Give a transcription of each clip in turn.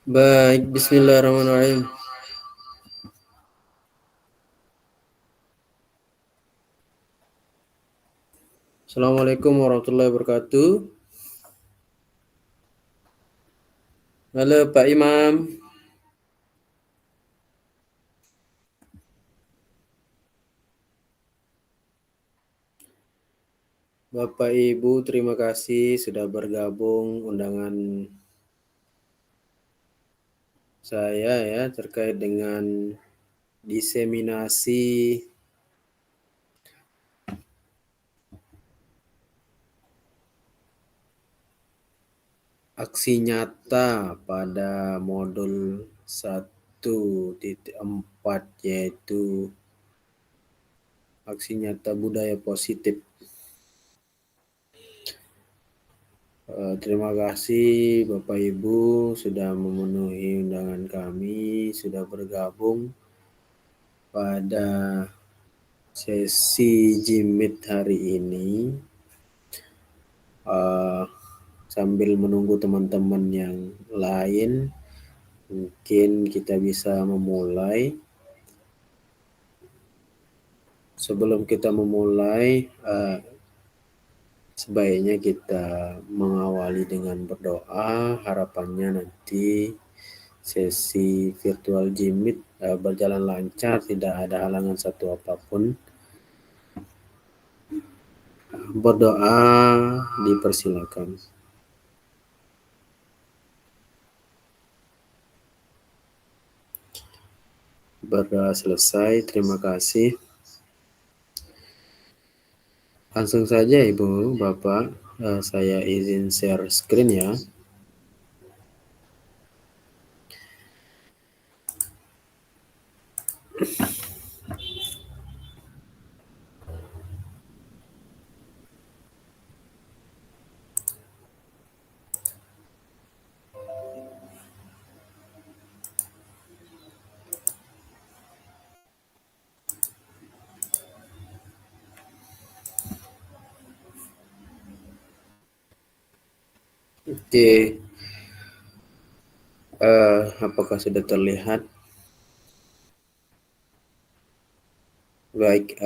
Baik, bismillahirrahmanirrahim. Assalamualaikum warahmatullahi wabarakatuh. Halo Pak Imam. Bapak Ibu, terima kasih sudah bergabung undangan saya ya terkait dengan diseminasi aksi nyata pada modul 1.4 yaitu aksi nyata budaya positif. Terima kasih Bapak Ibu sudah memenuhi undangan kami, sudah bergabung pada sesi Jimit hari ini. Sambil menunggu teman-teman yang lain, mungkin kita bisa memulai. Sebelum kita memulai, sebaiknya kita mengawali dengan berdoa. Harapannya nanti sesi virtual Jimit berjalan lancar, tidak ada halangan satu apapun. Berdoa dipersilakan. Berdoa selesai, terima kasih. Langsung saja Ibu, Bapak, saya izin share screen ya. Oke, apakah sudah terlihat? Baik,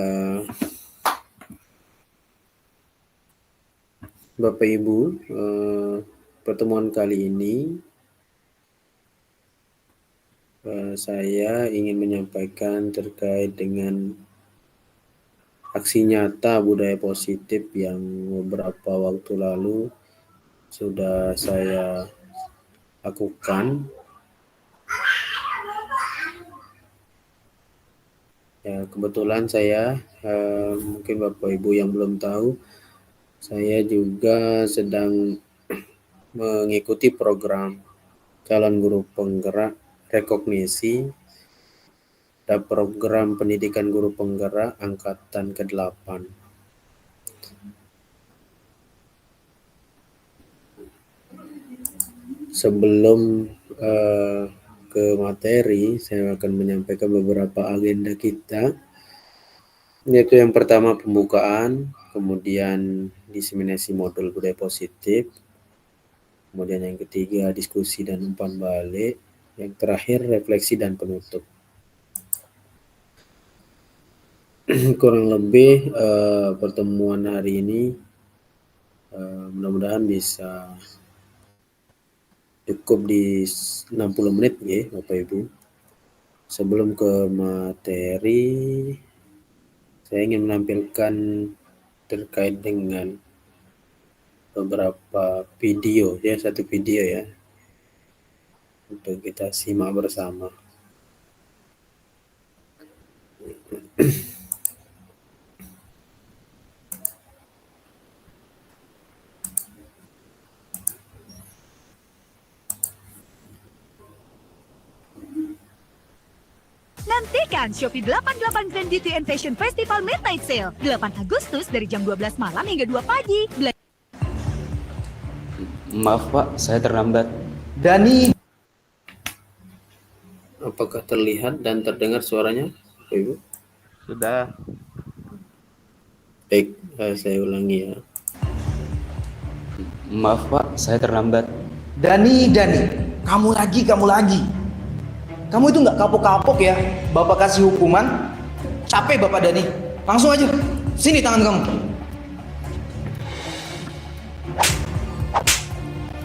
Bapak Ibu, pertemuan kali ini saya ingin menyampaikan terkait dengan aksi nyata budaya positif yang beberapa waktu lalu sudah saya lakukan. Ya, kebetulan saya, mungkin Bapak Ibu yang belum tahu, saya juga sedang mengikuti program calon guru penggerak rekognisi dan program pendidikan guru penggerak angkatan ke-8. Sebelum ke materi, saya akan menyampaikan beberapa agenda kita, yaitu yang pertama pembukaan, kemudian diseminasi modul budaya positif, kemudian yang ketiga diskusi dan umpan balik, yang terakhir refleksi dan penutup. Kurang lebih pertemuan hari ini mudah-mudahan bisa cukup di 60 menit ya Bapak Ibu. Sebelum ke materi, saya ingin menampilkan terkait dengan beberapa video ya, satu video ya, untuk kita simak bersama. Nantikan Shopee 88 Grand Beauty and Fashion Festival Midnight Sale 8 Agustus dari jam 12 malam hingga 2 pagi. Maaf Pak, saya terlambat. Dani. Apakah terlihat dan terdengar suaranya, Bapak Ibu? Sudah. Baik, saya ulangi ya. Maaf Pak, saya terlambat. Dani. Kamu lagi. Kamu itu nggak kapok-kapok ya, Bapak kasih hukuman. Capek Bapak Dani. Langsung aja, sini tangan kamu.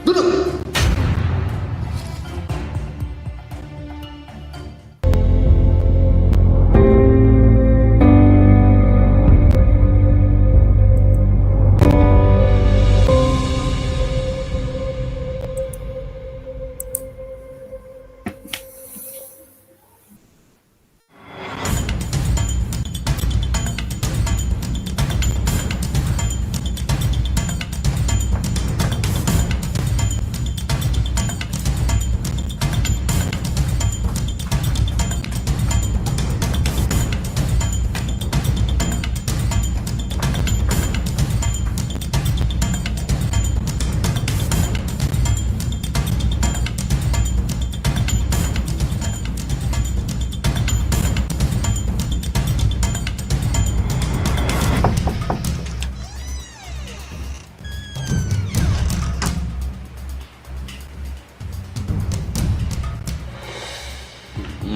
Duduk.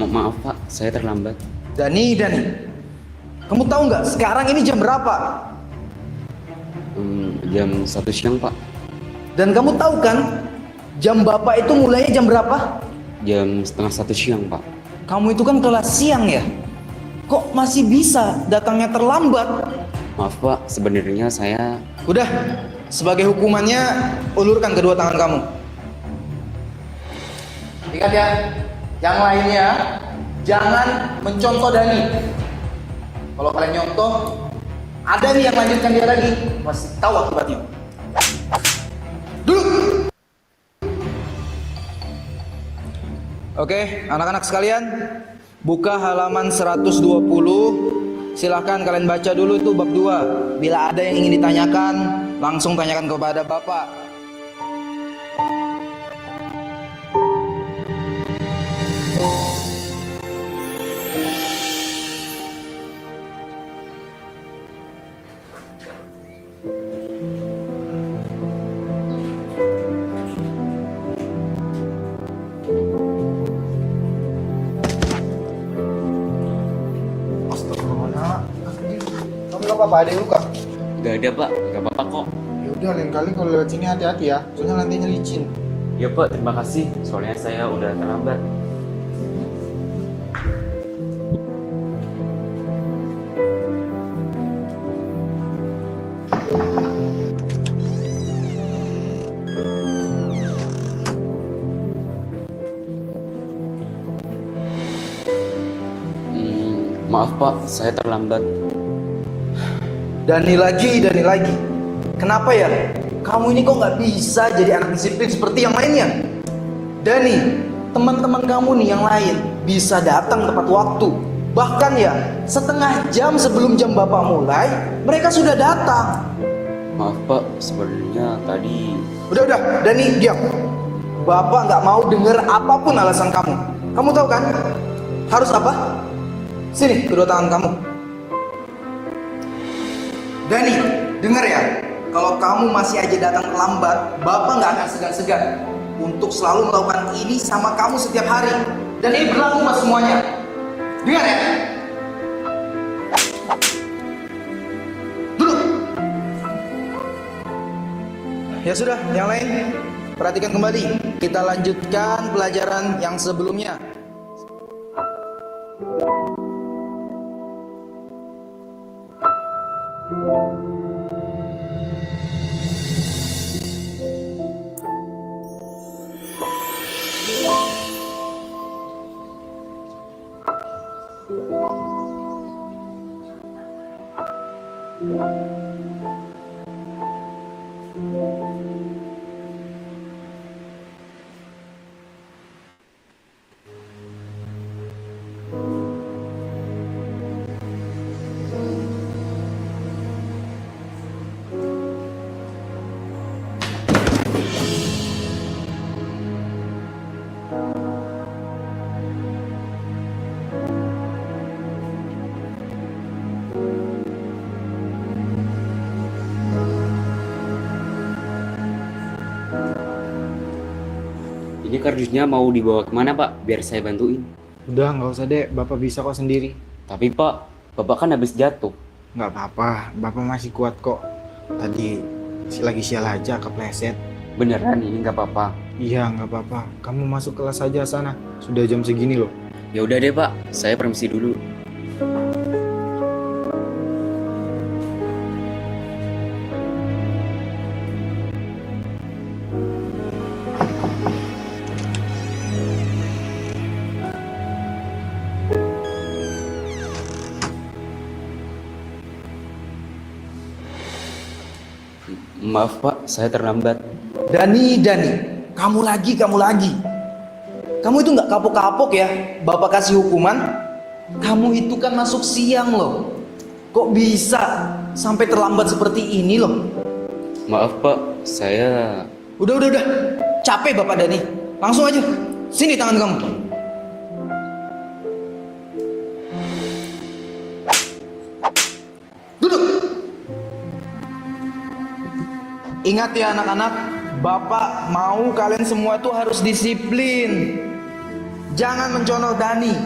Maaf Pak, saya terlambat. Dani. Kamu tahu nggak sekarang ini jam berapa? Jam 1 siang Pak. Dan kamu tahu kan jam Bapak itu mulainya jam berapa? Jam setengah 1 siang Pak. Kamu itu kan kelas siang ya? Kok masih bisa datangnya terlambat? Maaf Pak, sebenarnya saya... Udah, sebagai hukumannya ulurkan kedua tangan kamu. Ingat ya, yang lainnya jangan mencontoh Dani. Kalau kalian nyontoh, ada nih yang lanjutkan dia lagi, masih tahu akibatnya. Duduk. Oke, anak-anak sekalian, buka halaman 120. Silahkan kalian baca dulu itu bab 2. Bila ada yang ingin ditanyakan, langsung tanyakan kepada Bapak. Kamu apa ada yang luka? Gak ada Pak, gak apa-apa kok. Ya udah, lain kali kalau lewat sini hati-hati ya, soalnya lantainya licin. Ya Pak, terima kasih. Soalnya saya udah terlambat. Maaf Pak, saya terlambat. Dani lagi. Kenapa ya? Kamu ini kok nggak bisa jadi anak disiplin seperti yang lainnya? Dani, teman-teman kamu nih yang lain bisa datang tepat waktu. Bahkan ya, setengah jam sebelum jam Bapak mulai, mereka sudah datang. Maaf Pak, sebenarnya tadi... Udah, Dani, diam. Bapak nggak mau dengar apapun alasan kamu. Kamu tahu kan? Harus apa? Sini, kedua tangan kamu. Dani, dengar ya. Kalau kamu masih aja datang terlambat, Bapak nggak akan segan-segan untuk selalu melakukan ini sama kamu setiap hari. Dan ini berlaku buat semuanya. Dengar ya. Duduk. Ya sudah, yang lain perhatikan kembali. Kita lanjutkan pelajaran yang sebelumnya. Ini kardusnya mau dibawa kemana Pak? Biar saya bantuin. Udah nggak usah dek, bapak bisa kok sendiri. Tapi Pak, Bapak kan habis jatuh. Nggak apa-apa, bapak masih kuat kok. Tadi lagi sial aja kepleset. Beneran ini nggak apa-apa. Iya nggak apa-apa, kamu masuk kelas aja sana. Sudah jam segini loh. Ya udah deh Pak, saya permisi dulu. Maaf Pak, saya terlambat. Dani, kamu lagi. Kamu itu nggak kapok-kapok ya, bapak kasih hukuman. Kamu itu kan masuk siang loh. Kok bisa sampai terlambat seperti ini loh? Maaf Pak, saya... Udah. Capek bapak Dani. Langsung aja. Sini tangan kamu. Duduk. Ingat ya anak-anak, bapak mau kalian semua tuh harus disiplin. Jangan mencontoh Dani.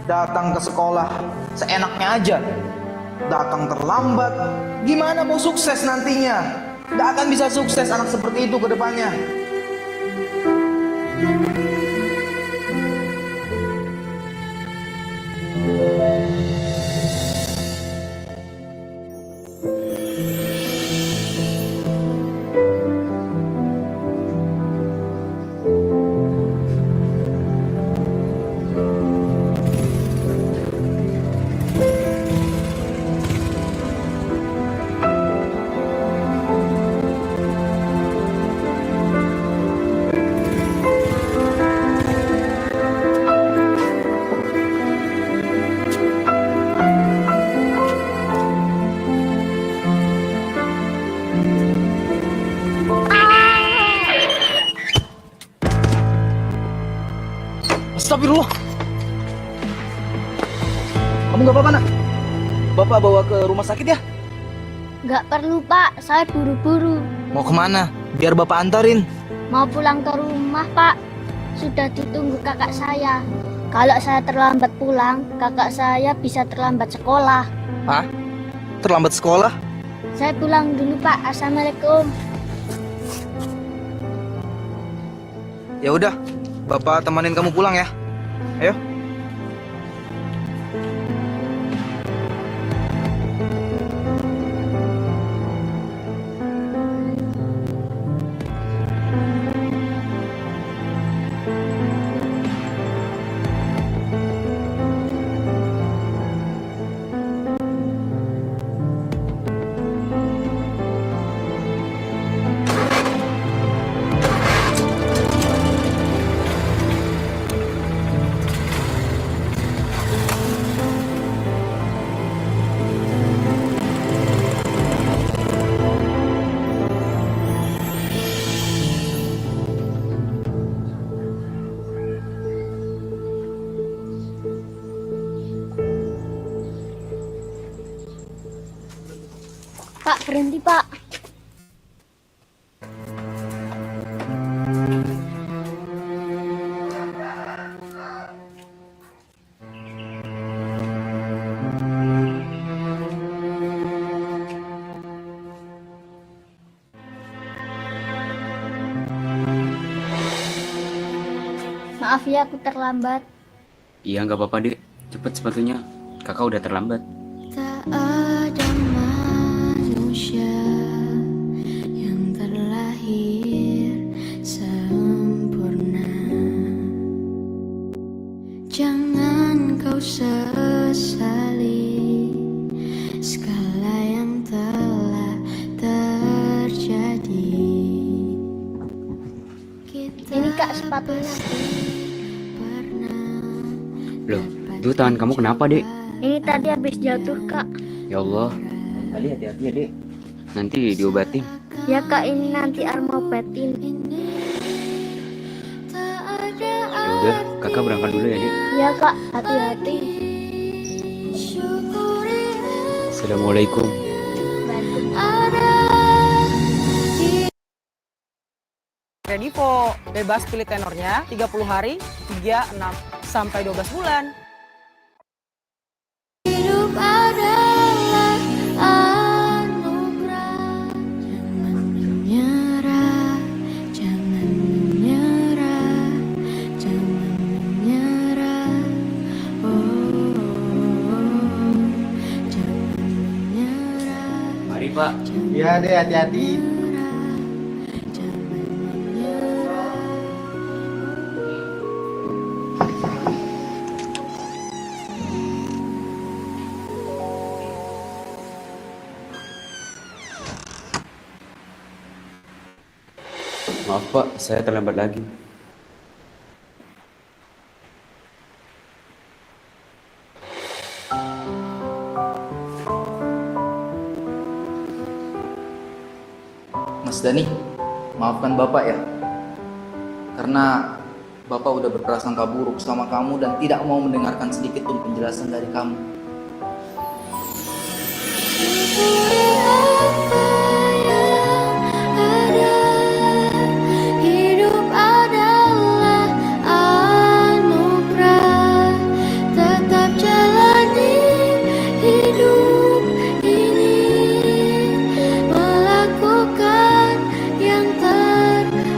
Datang ke sekolah seenaknya aja. Datang terlambat. Gimana mau sukses nantinya? Gak akan bisa sukses anak seperti itu ke depannya. Astagfirullah. Kamu gak apa-apa nak? Bapak bawa ke rumah sakit ya? Nggak perlu Pak, saya buru-buru. Mau kemana? Biar bapak antarin. Mau pulang ke rumah Pak, sudah ditunggu kakak saya. Kalau saya terlambat pulang, kakak saya bisa terlambat sekolah. Hah? Terlambat sekolah? Saya pulang dulu Pak, Assalamualaikum. Ya udah, bapak temanin kamu pulang ya. Ayo. Pak, berhenti Pak. Maaf ya, aku terlambat. Iya nggak apa-apa dek, cepet sepatunya. Kakak udah terlambat. Tak ada manusia yang terlahir sempurna. Jangan kau sesali segala yang telah terjadi. Ini Kak sepatunya. Loh, itu tangan kamu kenapa dek? Ini tadi habis jatuh Kak. Ya Allah, tadi hati-hati ya dek. Nanti diobatin. Ya Kak, ini nanti Arma obatin. Ya udah, kakak berangkat dulu ya dek. Ya Kak, hati-hati. Assalamualaikum. Kredivo. Bebas pilih tenornya 30 hari, 3, 6, sampai 12 bulan. Hidup adalah anugerah. Jangan menyerah, jangan menyerah, jangan menyerah. Oh, jangan menyerah. Mari Pak. Iya deh, hati-hati. Jangan menyerah. Maaf Pak, saya terlambat lagi. Mas Dani, maafkan Bapak ya. Karena Bapak udah berprasangka buruk sama kamu dan tidak mau mendengarkan sedikit pun penjelasan dari kamu. Syukuri apa yang ada. Hidup adalah anugerah. Tetap jalani hidup ini. Melakukan yang terbaik.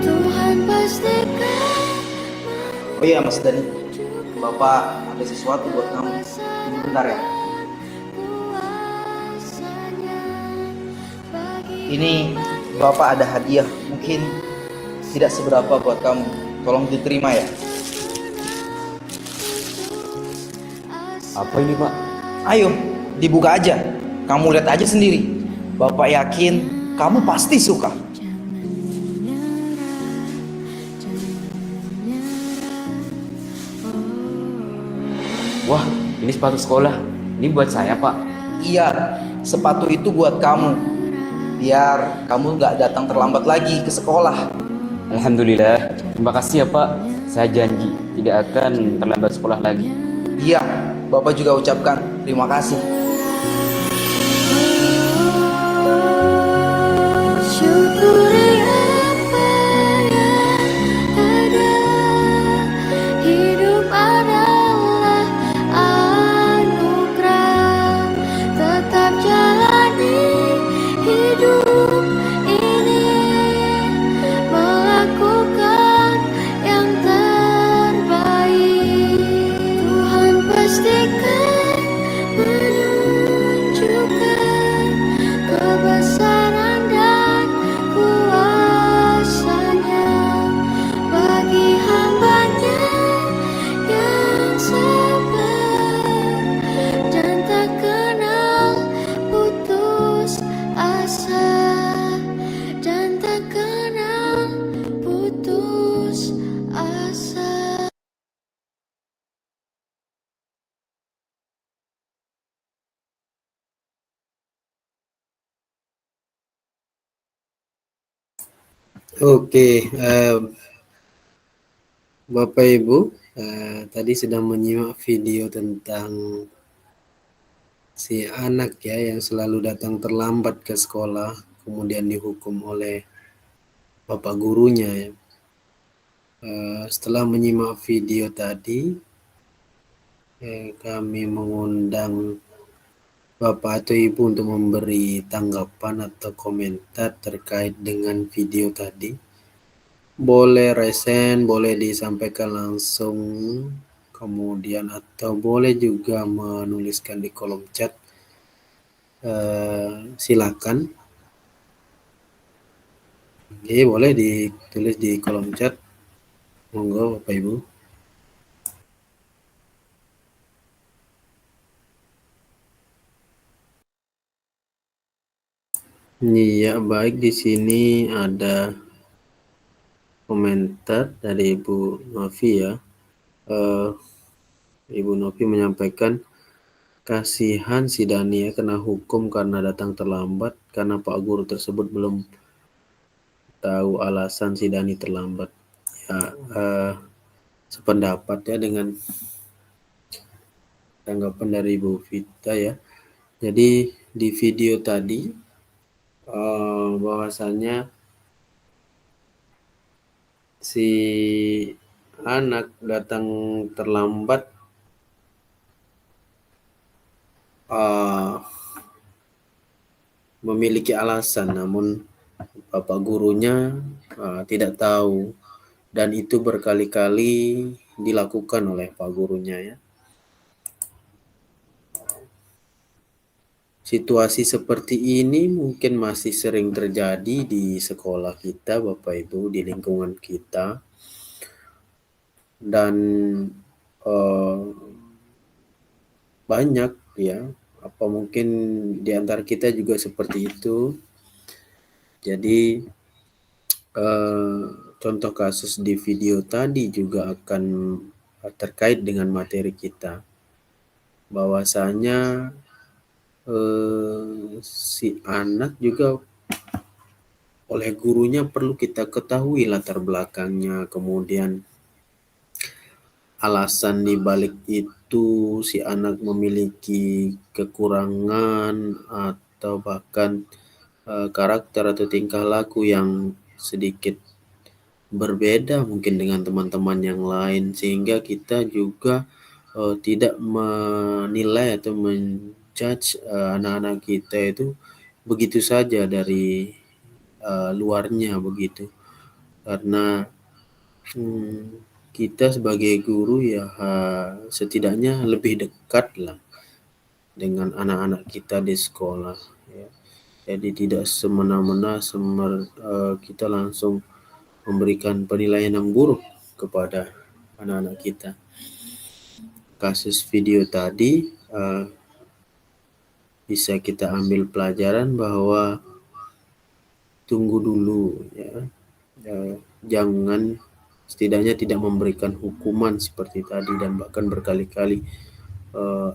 Tuhan pastikan. Oh iya Mas Dani, Bapak ada sesuatu buat kamu. Tunggu bentar ya. Ini Bapak ada hadiah, mungkin tidak seberapa buat kamu. Tolong diterima ya. Apa ini Pak? Ayo, dibuka aja. Kamu lihat aja sendiri. Bapak yakin kamu pasti suka. Wah, ini sepatu sekolah. Ini buat saya Pak. Iya, sepatu itu buat kamu. Biar kamu nggak datang terlambat lagi ke sekolah. Alhamdulillah. Terima kasih ya Pak. Saya janji tidak akan terlambat sekolah lagi. Iya, Bapak juga ucapkan terima kasih. Syukuri apa yang ada. Hidup adalah anugerah. Tetap jalani hidup ini. Melakukan yang terbaik. Tuhan pastikan menunjukkan kebesaran dan kuasanya bagi hambanya yang sabar dan tak kenal putus asa, dan tak kenal putus asa. Oke, Bapak Ibu, tadi sedang menyimak video tentang si anak ya yang selalu datang terlambat ke sekolah, kemudian dihukum oleh bapak gurunya ya. Setelah menyimak video tadi, kami mengundang Bapak atau Ibu untuk memberi tanggapan atau komentar terkait dengan video tadi. Boleh resen, boleh disampaikan langsung, kemudian atau boleh juga menuliskan di kolom chat. Silakan. Oke, boleh ditulis di kolom chat. Monggo Bapak Ibu. Iya, baik, di sini ada komentar dari Ibu Novi ya. Ibu Novi menyampaikan kasihan si Dani ya kena hukum karena datang terlambat karena Pak Guru tersebut belum tahu alasan si Dani terlambat. Ya, sependapat ya dengan tanggapan dari Ibu Vita ya. Jadi di video tadi bahwasannya si anak datang terlambat, memiliki alasan, namun bapak gurunya tidak tahu, dan itu berkali-kali dilakukan oleh pak gurunya ya. Situasi seperti ini mungkin masih sering terjadi di sekolah kita, Bapak Ibu, di lingkungan kita. Dan banyak ya, apa mungkin di antara kita juga seperti itu. Jadi contoh kasus di video tadi juga akan terkait dengan materi kita, bahwasanya si anak juga oleh gurunya perlu kita ketahui latar belakangnya, kemudian alasan di balik itu si anak memiliki kekurangan atau bahkan karakter atau tingkah laku yang sedikit berbeda mungkin dengan teman-teman yang lain, sehingga kita juga tidak menilai atau menjudge anak-anak kita itu begitu saja dari luarnya begitu. Karena kita sebagai guru ya setidaknya lebih dekat lah dengan anak-anak kita di sekolah ya. Jadi tidak semena-mena kita langsung memberikan penilaian yang buruk kepada anak-anak kita. Kasus video tadi bisa kita ambil pelajaran bahwa tunggu dulu ya, jangan, setidaknya tidak memberikan hukuman seperti tadi, dan bahkan berkali-kali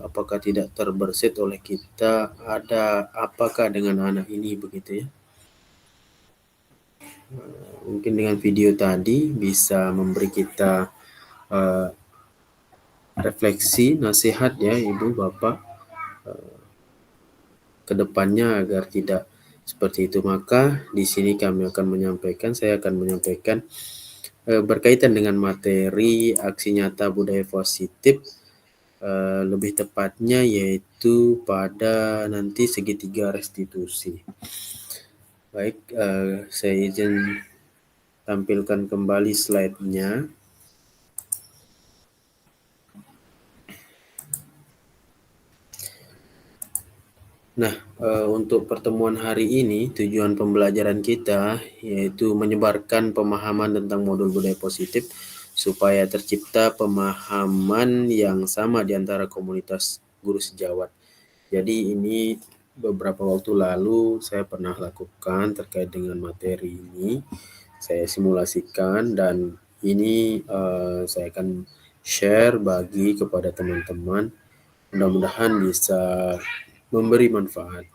apakah tidak terbersit oleh kita ada apakah dengan anak ini begitu ya. Mungkin dengan video tadi bisa memberi kita refleksi, nasihat ya Ibu Bapak ke depannya agar tidak seperti itu. Maka di sini saya akan menyampaikan berkaitan dengan materi aksi nyata budaya positif, lebih tepatnya yaitu pada nanti segitiga restitusi. Baik, saya izin tampilkan kembali slide-nya. Nah, untuk pertemuan hari ini tujuan pembelajaran kita yaitu menyebarkan pemahaman tentang modul budaya positif supaya tercipta pemahaman yang sama di antara komunitas guru sejawat. Jadi ini beberapa waktu lalu saya pernah lakukan terkait dengan materi ini. Saya simulasikan dan ini saya akan share bagi kepada teman-teman. Mudah-mudahan bisa memberi manfaat.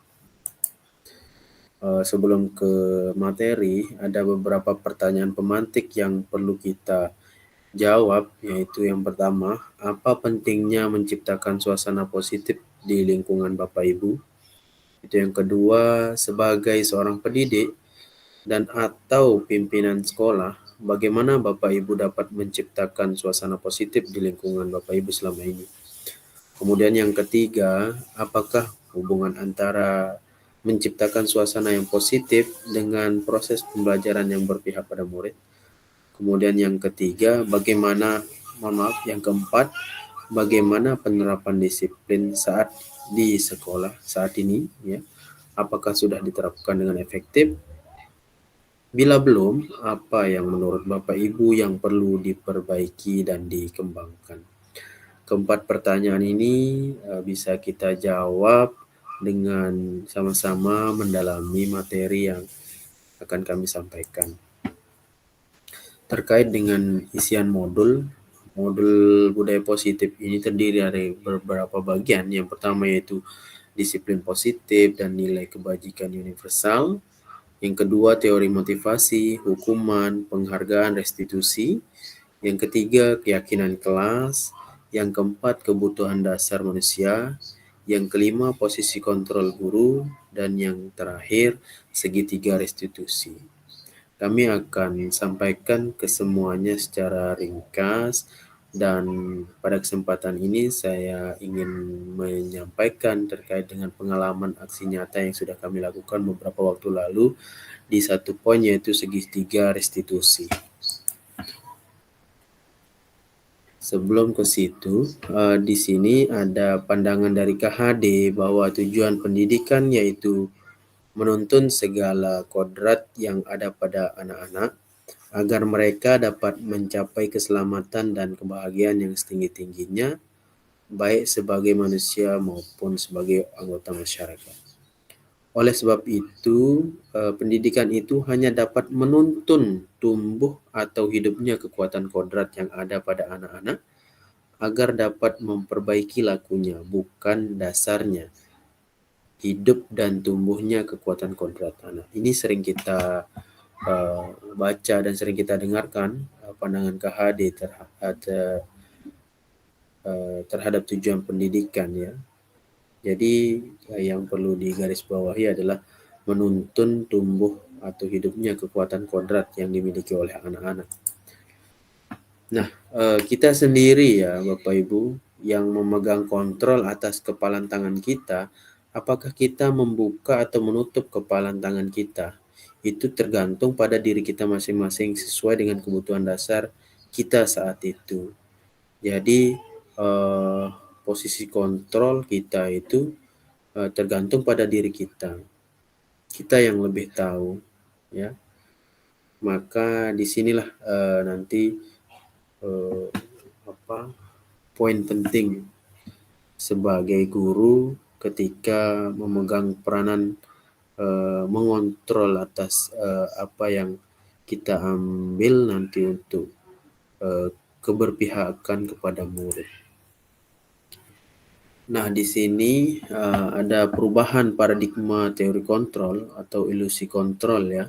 Sebelum ke materi, ada beberapa pertanyaan pemantik yang perlu kita jawab, yaitu yang pertama, apa pentingnya menciptakan suasana positif di lingkungan Bapak Ibu? Itu yang kedua, sebagai seorang pendidik dan atau pimpinan sekolah, bagaimana Bapak Ibu dapat menciptakan suasana positif di lingkungan Bapak Ibu selama ini? Kemudian yang ketiga, apakah hubungan antara menciptakan suasana yang positif dengan proses pembelajaran yang berpihak pada murid? Kemudian yang ketiga, yang keempat, bagaimana penerapan disiplin saat di sekolah saat ini ya? Apakah sudah diterapkan dengan efektif? Bila belum, apa yang menurut Bapak Ibu yang perlu diperbaiki dan dikembangkan? Keempat pertanyaan ini bisa kita jawab dengan sama-sama mendalami materi yang akan kami sampaikan. Terkait dengan isian modul budaya positif ini terdiri dari beberapa bagian. Yang pertama yaitu disiplin positif dan nilai kebajikan universal. Yang kedua teori motivasi, hukuman, penghargaan, restitusi. Yang ketiga keyakinan kelas. Yang keempat kebutuhan dasar manusia. Yang kelima posisi kontrol guru. Dan yang terakhir segitiga restitusi. Kami akan sampaikan kesemuanya secara ringkas, dan pada kesempatan ini saya ingin menyampaikan terkait dengan pengalaman aksi nyata yang sudah kami lakukan beberapa waktu lalu di satu poin, yaitu segitiga restitusi. Sebelum ke situ, di sini ada pandangan dari KHD bahwa tujuan pendidikan yaitu menuntun segala kodrat yang ada pada anak-anak agar mereka dapat mencapai keselamatan dan kebahagiaan yang setinggi-tingginya, baik sebagai manusia maupun sebagai anggota masyarakat. Oleh sebab itu, pendidikan itu hanya dapat menuntun tumbuh atau hidupnya kekuatan kodrat yang ada pada anak-anak agar dapat memperbaiki lakunya, bukan dasarnya hidup dan tumbuhnya kekuatan kodrat anak. Ini sering kita baca dan sering kita dengarkan pandangan KHD terhadap tujuan pendidikan, ya. Jadi yang perlu digarisbawahi adalah menuntun tumbuh atau hidupnya kekuatan kodrat yang dimiliki oleh anak-anak. Nah, kita sendiri ya Bapak Ibu yang memegang kontrol atas kepalan tangan kita, apakah kita membuka atau menutup kepalan tangan kita, itu tergantung pada diri kita masing-masing sesuai dengan kebutuhan dasar kita saat itu. Jadi posisi kontrol kita itu tergantung pada diri kita. Kita yang lebih tahu, ya. Maka disinilah nanti poin penting sebagai guru ketika memegang peranan mengontrol atas apa yang kita ambil nanti untuk keberpihakan kepada murid. Nah, di sini ada perubahan paradigma teori kontrol atau ilusi kontrol, ya.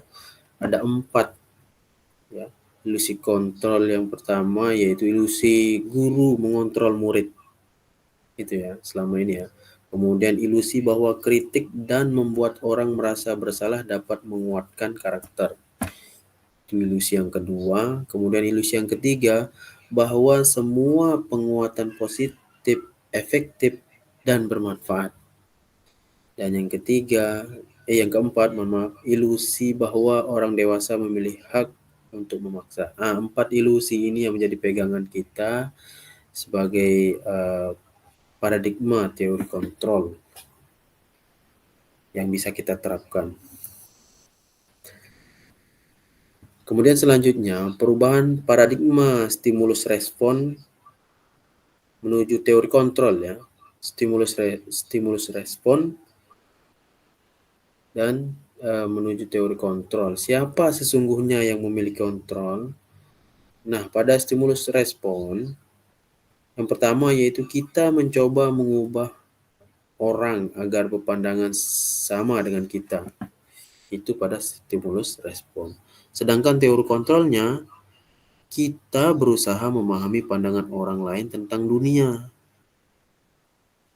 Ada 4, ya. Ilusi kontrol yang pertama yaitu ilusi guru mengontrol murid. Itu ya, selama ini ya. Kemudian ilusi bahwa kritik dan membuat orang merasa bersalah dapat menguatkan karakter. Itu ilusi yang kedua. Kemudian ilusi yang ketiga bahwa semua penguatan positif, efektif, dan bermanfaat. Dan yang keempat, ilusi bahwa orang dewasa memiliki hak untuk memaksa. 4 ilusi ini yang menjadi pegangan kita sebagai paradigma teori kontrol yang bisa kita terapkan. Kemudian selanjutnya, perubahan paradigma stimulus respon menuju teori kontrol, ya. Stimulus respon dan menuju teori kontrol. Siapa sesungguhnya yang memiliki kontrol? Nah, pada stimulus respon, yang pertama yaitu kita mencoba mengubah orang agar berpandangan sama dengan kita. Itu pada stimulus respon. Sedangkan teori kontrolnya, kita berusaha memahami pandangan orang lain tentang dunia.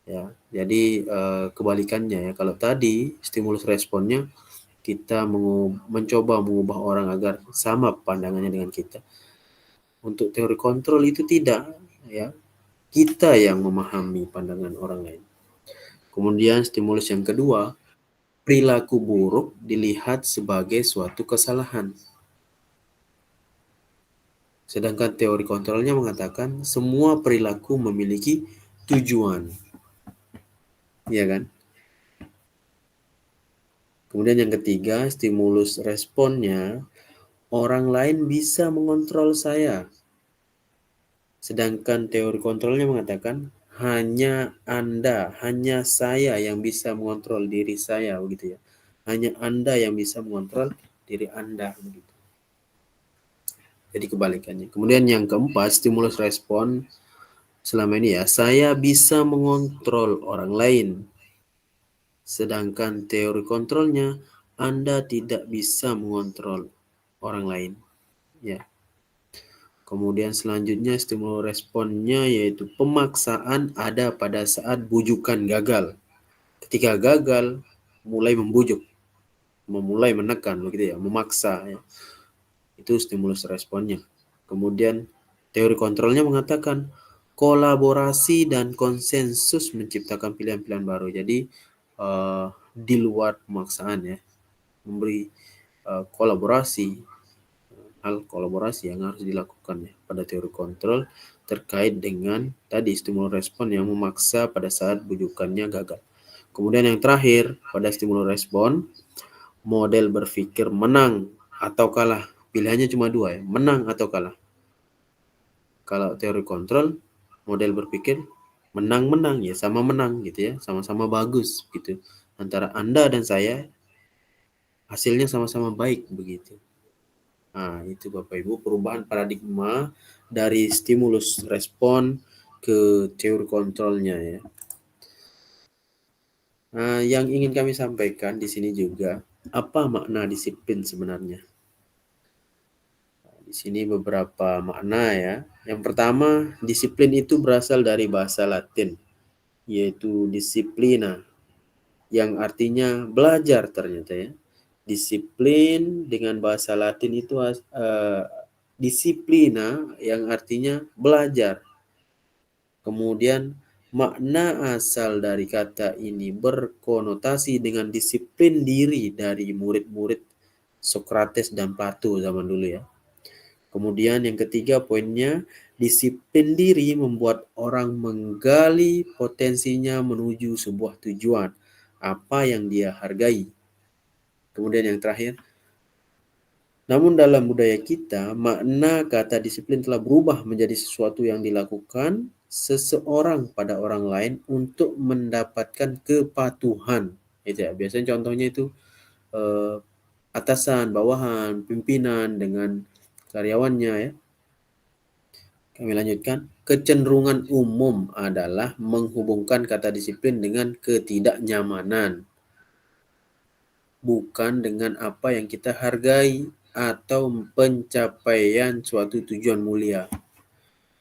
Ya, jadi kebalikannya, ya. Kalau tadi stimulus responnya kita mencoba mengubah orang agar sama pandangannya dengan kita. Untuk teori kontrol itu tidak, ya. Kita yang memahami pandangan orang lain. Kemudian stimulus yang kedua, perilaku buruk dilihat sebagai suatu kesalahan. Sedangkan teori kontrolnya mengatakan semua perilaku memiliki tujuan. Iya kan? Kemudian yang ketiga, stimulus responnya, orang lain bisa mengontrol saya. Sedangkan teori kontrolnya mengatakan hanya Anda, hanya saya yang bisa mengontrol diri saya, begitu ya. Hanya Anda yang bisa mengontrol diri Anda, begitu. Jadi kebalikannya. Kemudian yang keempat, stimulus respon selama ini, ya, saya bisa mengontrol orang lain. Sedangkan teori kontrolnya, Anda tidak bisa mengontrol orang lain, ya. Kemudian selanjutnya stimulus responnya yaitu pemaksaan ada pada saat bujukan gagal. Ketika gagal, mulai membujuk, memulai menekan, begitu ya, memaksa, ya. Itu stimulus responnya. Kemudian teori kontrolnya mengatakan kolaborasi dan konsensus menciptakan pilihan-pilihan baru. Jadi di luar pemaksaan ya, memberi kolaborasi, hal kolaborasi yang harus dilakukan ya pada teori kontrol terkait dengan tadi stimulus respon yang memaksa pada saat bujukannya gagal. Kemudian yang terakhir pada stimulus respon, model berpikir menang atau kalah. Pilihannya cuma dua ya, menang atau kalah. Kalau teori kontrol, model berpikir menang-menang ya, sama menang gitu ya, sama-sama bagus gitu. Antara Anda dan saya hasilnya sama-sama baik begitu. Nah, itu Bapak Ibu perubahan paradigma dari stimulus respon ke teori kontrolnya ya. Nah, yang ingin kami sampaikan di sini juga, apa makna disiplin sebenarnya? Di sini beberapa makna ya. Yang pertama, disiplin itu berasal dari bahasa Latin, yaitu disciplina, yang artinya belajar ternyata ya. Disiplin dengan bahasa Latin itu disiplina yang artinya belajar. Kemudian makna asal dari kata ini berkonotasi dengan disiplin diri dari murid-murid Sokrates dan Plato zaman dulu ya. Kemudian yang ketiga poinnya, disiplin diri membuat orang menggali potensinya menuju sebuah tujuan, apa yang dia hargai. Kemudian yang terakhir, namun dalam budaya kita, makna kata disiplin telah berubah menjadi sesuatu yang dilakukan seseorang pada orang lain untuk mendapatkan kepatuhan. Itu ya, biasanya contohnya itu atasan, bawahan, pimpinan dengan karyawannya ya. Kami lanjutkan. Kecenderungan umum adalah menghubungkan kata disiplin dengan ketidaknyamanan, bukan dengan apa yang kita hargai atau pencapaian suatu tujuan mulia.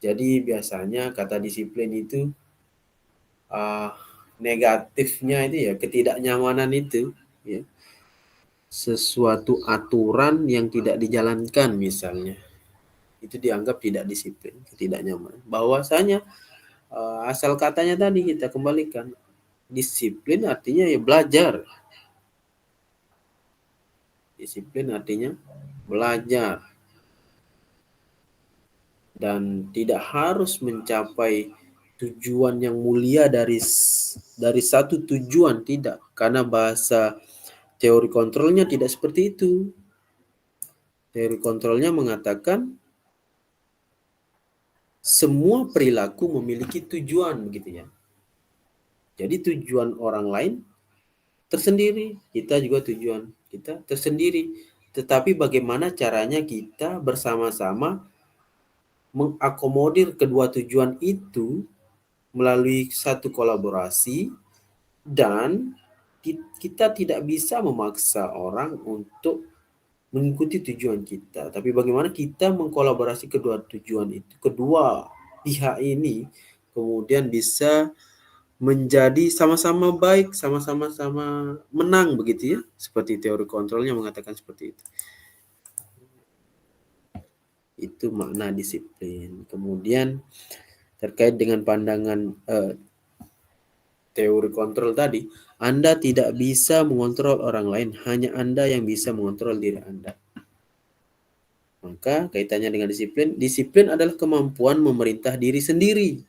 Jadi biasanya kata disiplin itu negatifnya itu ya ketidaknyamanan itu ya. Sesuatu aturan yang tidak dijalankan misalnya. Itu dianggap tidak disiplin, ketidaknyamanan. Bahwasanya asal katanya tadi kita kembalikan, disiplin artinya ya belajar. Disiplin artinya belajar. Dan tidak harus mencapai tujuan yang mulia dari satu tujuan, tidak. Karena bahasa teori kontrolnya tidak seperti itu. Teori kontrolnya mengatakan semua perilaku memiliki tujuan begitu ya. Jadi tujuan orang lain tersendiri, kita juga tujuan kita tersendiri. Tetapi bagaimana caranya kita bersama-sama mengakomodir kedua tujuan itu melalui satu kolaborasi, dan kita tidak bisa memaksa orang untuk mengikuti tujuan kita. Tapi bagaimana kita mengkolaborasi kedua tujuan itu, kedua pihak ini kemudian bisa menjadi sama-sama baik, sama-sama menang begitu ya. Seperti teori kontrolnya mengatakan seperti itu. Itu makna disiplin. Kemudian terkait dengan pandangan teori kontrol tadi, Anda tidak bisa mengontrol orang lain, hanya Anda yang bisa mengontrol diri Anda. Maka kaitannya dengan disiplin, disiplin adalah kemampuan memerintah diri sendiri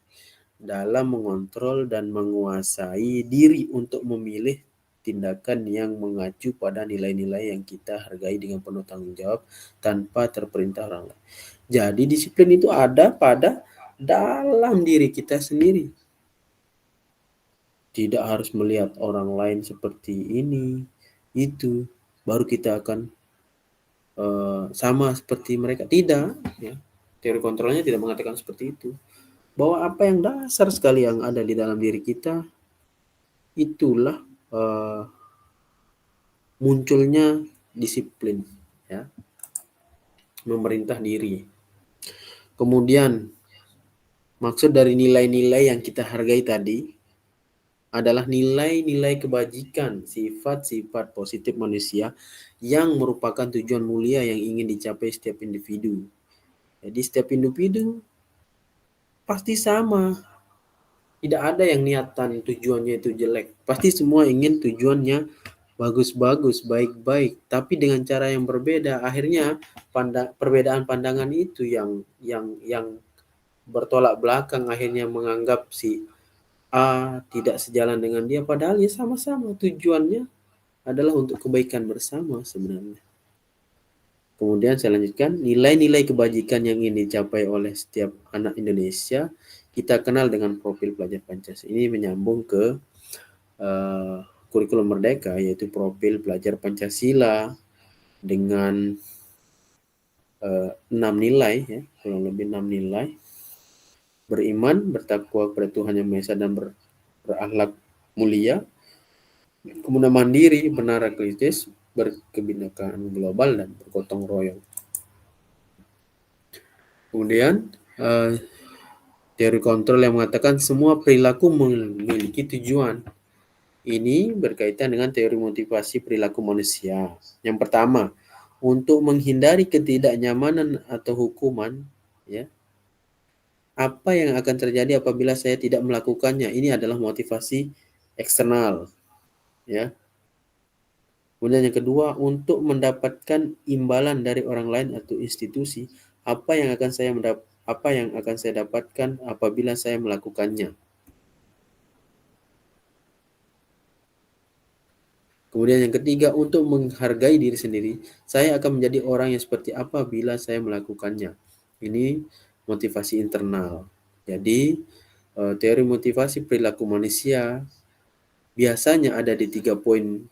dalam mengontrol dan menguasai diri untuk memilih tindakan yang mengacu pada nilai-nilai yang kita hargai dengan penuh tanggung jawab tanpa terperintah orang lain. Jadi disiplin itu ada pada dalam diri kita sendiri. Tidak harus melihat orang lain seperti ini, itu, baru kita akan sama seperti mereka. Tidak, ya. Teori kontrolnya tidak mengatakan seperti itu. Bahwa apa yang dasar sekali yang ada di dalam diri kita, itulah munculnya disiplin, ya. Memerintah diri. Kemudian maksud dari nilai-nilai yang kita hargai tadi, adalah nilai-nilai kebajikan, sifat-sifat positif manusia yang merupakan tujuan mulia yang ingin dicapai setiap individu. Jadi setiap individu pasti sama. Tidak ada yang niatan tujuannya itu jelek. Pasti semua ingin tujuannya bagus-bagus, baik-baik, tapi dengan cara yang berbeda. Akhirnya perbedaan pandangan itu yang bertolak belakang, akhirnya menganggap si A tidak sejalan dengan dia, padahal ya sama-sama tujuannya adalah untuk kebaikan bersama sebenarnya. Kemudian saya lanjutkan, nilai-nilai kebajikan yang ingin dicapai oleh setiap anak Indonesia kita kenal dengan profil pelajar Pancasila. Ini menyambung ke kurikulum Merdeka, yaitu profil pelajar Pancasila dengan 6 nilai, ya, kurang lebih 6 nilai. Beriman, bertakwa kepada Tuhan Yang Maha Esa dan berakhlak mulia, kemudian mandiri, benar kritis, berkebinekaan global, dan bergotong royong. Kemudian teori kontrol yang mengatakan semua perilaku memiliki tujuan. Ini berkaitan dengan teori motivasi perilaku manusia. Yang pertama, untuk menghindari ketidaknyamanan atau hukuman, ya. Apa yang akan terjadi apabila saya tidak melakukannya? Ini adalah motivasi eksternal, ya. Kemudian yang kedua, untuk mendapatkan imbalan dari orang lain atau institusi, apa yang akan saya dapatkan apabila saya melakukannya? Kemudian yang ketiga, untuk menghargai diri sendiri, saya akan menjadi orang yang seperti apa bila saya melakukannya. Ini motivasi internal. Jadi, teori motivasi perilaku manusia biasanya ada di 3 poin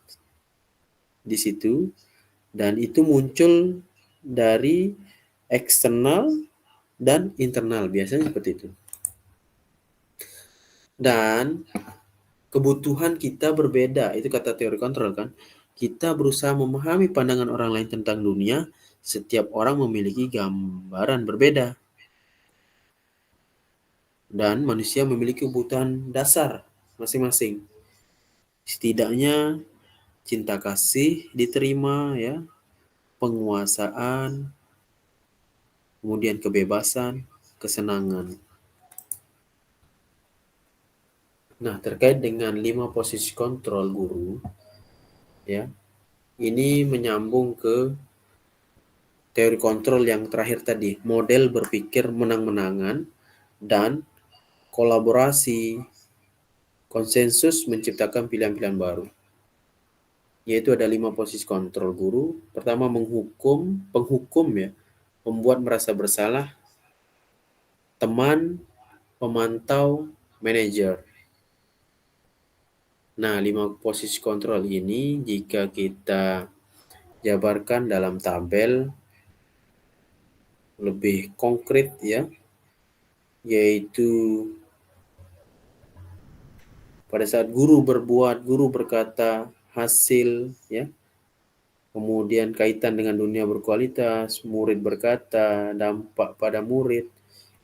di situ, dan itu muncul dari eksternal dan internal, biasanya seperti itu. Dan kebutuhan kita berbeda, itu kata teori kontrol kan. Kita berusaha memahami pandangan orang lain tentang dunia, setiap orang memiliki gambaran berbeda. Dan manusia memiliki kebutuhan dasar masing-masing. Setidaknya cinta kasih diterima, ya, penguasaan, kemudian kebebasan, kesenangan. Nah, terkait dengan 5 posisi kontrol guru, ya, ini menyambung ke teori kontrol yang terakhir tadi, model berpikir menang-menangan dan kolaborasi, konsensus menciptakan pilihan-pilihan baru. Yaitu ada 5 posisi kontrol guru. Pertama, penghukum, ya, membuat merasa bersalah, teman, pemantau, manajer. Nah, 5 posisi kontrol ini jika kita jabarkan dalam tabel lebih konkret, ya, yaitu pada saat guru berbuat, guru berkata, hasil, ya. Kemudian kaitan dengan dunia berkualitas, murid berkata, dampak pada murid,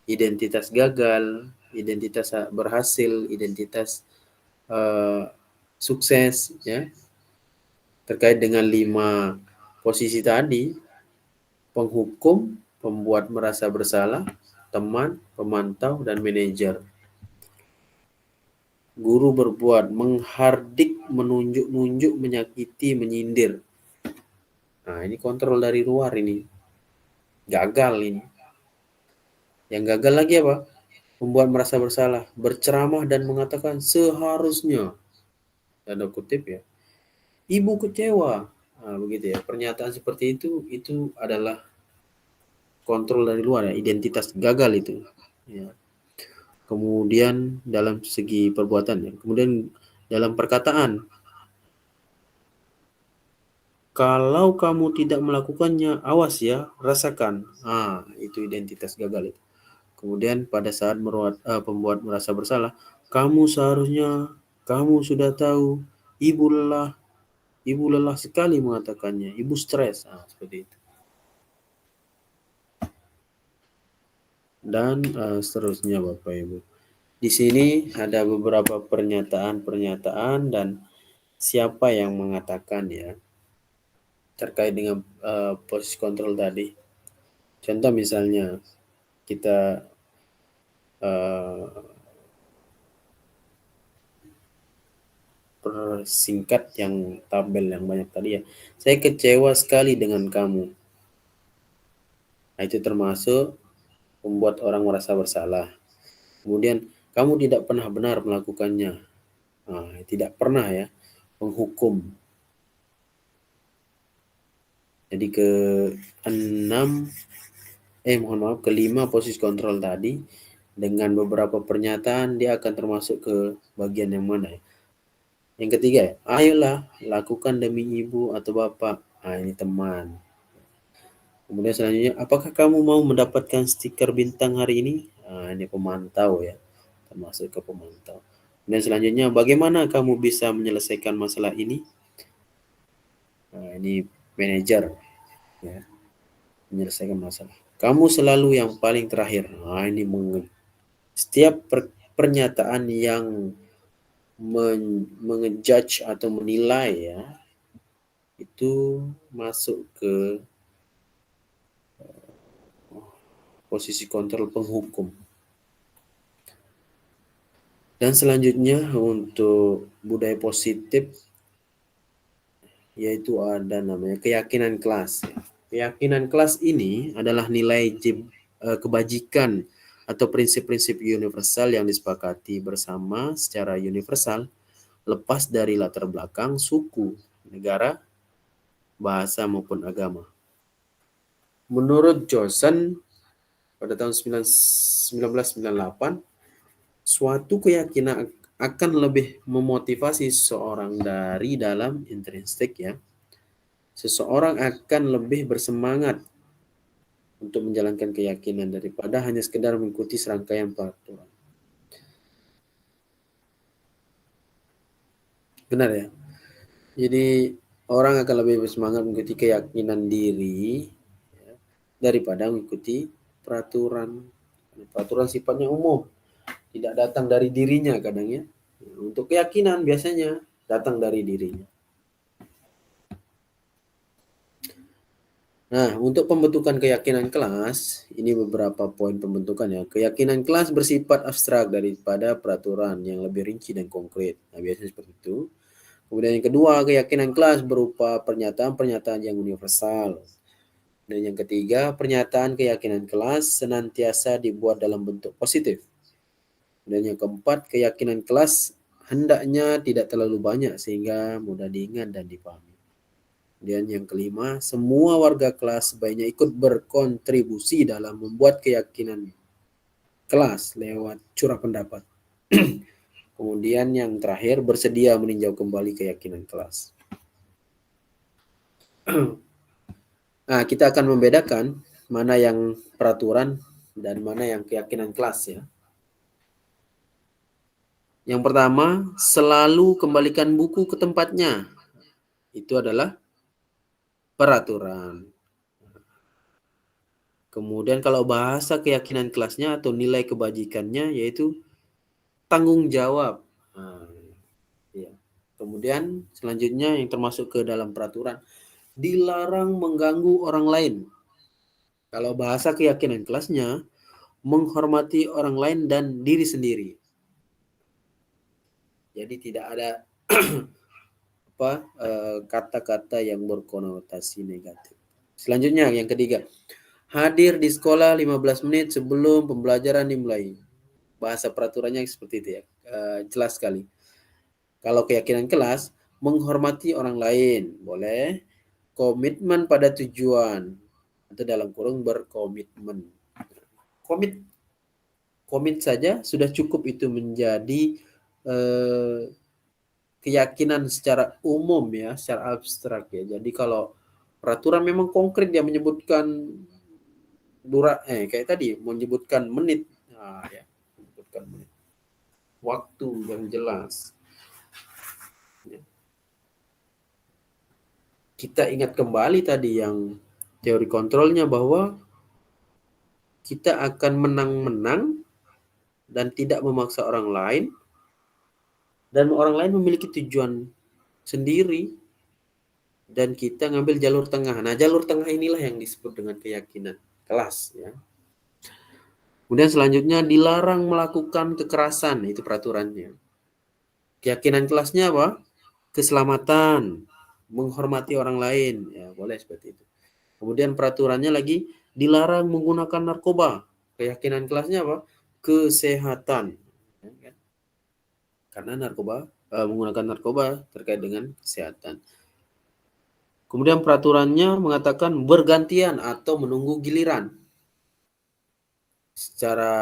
identitas gagal, identitas berhasil, identitas sukses, ya. Terkait dengan 5 posisi tadi, penghukum, pembuat merasa bersalah, teman, pemantau, dan manajer. Guru berbuat, menghardik, menunjuk-nunjuk, menyakiti, menyindir. Nah, ini kontrol dari luar ini. Gagal ini. Yang gagal lagi apa? Membuat merasa bersalah, berceramah dan mengatakan seharusnya, tanda kutip, ya, ibu kecewa. Nah, begitu ya. Pernyataan seperti itu adalah kontrol dari luar, ya, identitas gagal itu. Ya. Kemudian dalam segi perbuatan, ya. Kemudian dalam perkataan, kalau kamu tidak melakukannya, awas ya, rasakan. Itu identitas gagal itu. Kemudian pada saat pembuat merasa bersalah, kamu sudah tahu, ibu lelah sekali mengatakannya, ibu stres, seperti itu. Dan seterusnya Bapak Ibu. Di sini ada beberapa pernyataan-pernyataan dan siapa yang mengatakan ya terkait dengan posisi kontrol tadi. Contoh misalnya kita persingkat yang tabel yang banyak tadi ya. Saya kecewa sekali dengan kamu. Nah, itu termasuk membuat orang merasa bersalah. Kemudian kamu tidak pernah benar melakukannya. Nah, tidak pernah ya menghukum. Jadi ke 6 mohon maaf kelima posisi kontrol tadi dengan beberapa pernyataan dia akan termasuk ke bagian yang mana ya? Yang ketiga ya, ayolah lakukan demi ibu atau bapak. Nah, ini teman. Kemudian selanjutnya, apakah kamu mau mendapatkan stiker bintang hari ini? Nah, ini pemantau ya, termasuk ke pemantau. Dan selanjutnya, bagaimana kamu bisa menyelesaikan masalah ini? Nah, ini manajer ya, menyelesaikan masalah. Kamu selalu yang paling terakhir. Nah, ini setiap pernyataan yang mengejudge atau menilai ya, itu masuk ke posisi kontrol penghukum. Dan selanjutnya untuk budaya positif yaitu ada namanya keyakinan kelas. Keyakinan kelas ini adalah nilai kebajikan atau prinsip-prinsip universal yang disepakati bersama secara universal lepas dari latar belakang suku, negara, bahasa maupun agama. Menurut Johnson pada tahun 1998, suatu keyakinan akan lebih memotivasi seseorang dari dalam intrinsik ya. Seseorang akan lebih bersemangat untuk menjalankan keyakinan daripada hanya sekedar mengikuti serangkaian peraturan. Benar ya? Jadi orang akan lebih bersemangat mengikuti keyakinan diri ya, daripada mengikuti peraturan. Peraturan sifatnya umum, tidak datang dari dirinya kadang ya. Untuk keyakinan biasanya datang dari dirinya. Nah, untuk pembentukan keyakinan kelas, ini beberapa poin pembentukan ya. Keyakinan kelas bersifat abstrak daripada peraturan yang lebih rinci dan konkret. Nah, biasanya seperti itu. Kemudian yang kedua, keyakinan kelas berupa pernyataan-pernyataan yang universal. Dan yang ketiga, pernyataan keyakinan kelas senantiasa dibuat dalam bentuk positif. Dan yang keempat, keyakinan kelas hendaknya tidak terlalu banyak sehingga mudah diingat dan dipahami. Dan yang kelima, semua warga kelas sebaiknya ikut berkontribusi dalam membuat keyakinan kelas lewat curah pendapat. Kemudian yang terakhir, bersedia meninjau kembali keyakinan kelas. Nah, kita akan membedakan mana yang peraturan dan mana yang keyakinan kelas ya. Yang pertama, selalu kembalikan buku ke tempatnya. Itu adalah peraturan. Kemudian kalau bahasa keyakinan kelasnya atau nilai kebajikannya yaitu tanggung jawab. Nah, ya. Kemudian selanjutnya yang termasuk ke dalam peraturan, dilarang mengganggu orang lain. Kalau bahasa keyakinan kelasnya, menghormati orang lain dan diri sendiri. Jadi tidak ada kata-kata yang berkonotasi negatif. Selanjutnya yang ketiga, hadir di sekolah 15 menit sebelum pembelajaran dimulai. Bahasa peraturannya seperti itu ya, jelas sekali. Kalau keyakinan kelas, menghormati orang lain, boleh. Komitmen pada tujuan, atau dalam kurung berkomitmen. Komit saja sudah cukup itu menjadi keyakinan secara umum ya, secara abstrak ya. Jadi kalau peraturan memang konkret dia menyebutkan kayak tadi menyebutkan menit, nah, ya, menyebutkan menit, waktu yang jelas. Ya. Kita ingat kembali tadi yang teori kontrolnya bahwa kita akan menang-menang dan tidak memaksa orang lain, dan orang lain memiliki tujuan sendiri, dan kita ngambil jalur tengah. Nah, jalur tengah inilah yang disebut dengan keyakinan kelas, ya. Kemudian selanjutnya dilarang melakukan kekerasan, itu peraturannya. Keyakinan kelasnya apa? Keselamatan, menghormati orang lain, ya boleh seperti itu. Kemudian peraturannya lagi dilarang menggunakan narkoba. Keyakinan kelasnya apa? Kesehatan. Ya, kan? Karena menggunakan narkoba terkait dengan kesehatan. Kemudian peraturannya mengatakan bergantian atau menunggu giliran. Secara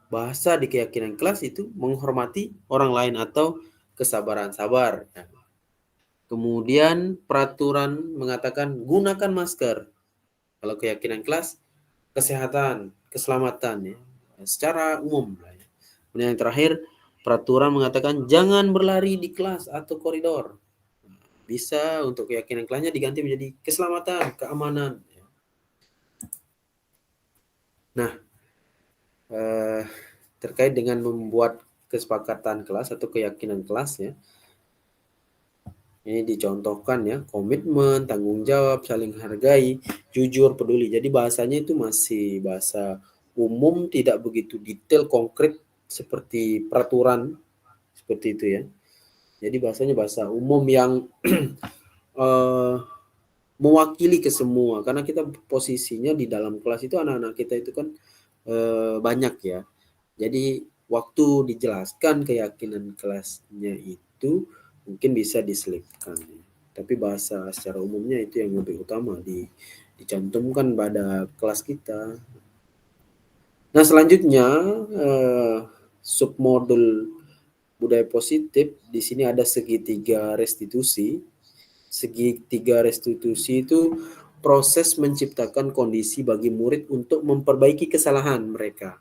bahasa di keyakinan kelas itu menghormati orang lain atau kesabaran, sabar. Ya. Kemudian peraturan mengatakan gunakan masker. Kalau keyakinan kelas, kesehatan, keselamatan, ya, secara umum. Ya. Kemudian yang terakhir, peraturan mengatakan jangan berlari di kelas atau koridor. Bisa untuk keyakinan kelasnya diganti menjadi keselamatan, keamanan. Ya. Nah, terkait dengan membuat kesepakatan kelas atau keyakinan kelas, ya, ini dicontohkan, ya, komitmen, tanggung jawab, saling hargai, jujur, peduli. Jadi bahasanya itu masih bahasa umum, tidak begitu detail, konkret seperti peraturan, seperti itu, ya. Jadi bahasanya bahasa umum yang mewakili ke semua, karena kita posisinya di dalam kelas itu anak-anak kita itu kan banyak, ya. Jadi waktu dijelaskan keyakinan kelasnya itu mungkin bisa diselipkan, ya. Tapi bahasa secara umumnya itu yang lebih utama dicantumkan pada kelas kita. Nah, selanjutnya submodul budaya positif, di sini ada segitiga restitusi. Segitiga restitusi itu proses menciptakan kondisi bagi murid untuk memperbaiki kesalahan mereka,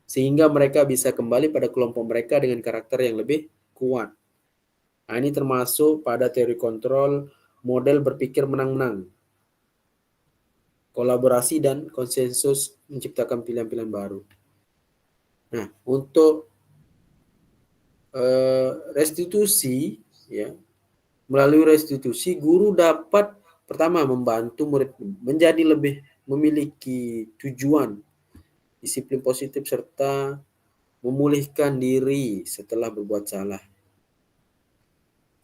sehingga mereka bisa kembali pada kelompok mereka dengan karakter yang lebih kuat. Nah, ini termasuk pada teori kontrol model berpikir menang-menang, kolaborasi dan konsensus menciptakan pilihan-pilihan baru. Nah, untuk restitusi, ya, melalui restitusi guru dapat pertama membantu murid menjadi lebih memiliki tujuan, disiplin positif, serta memulihkan diri setelah berbuat salah.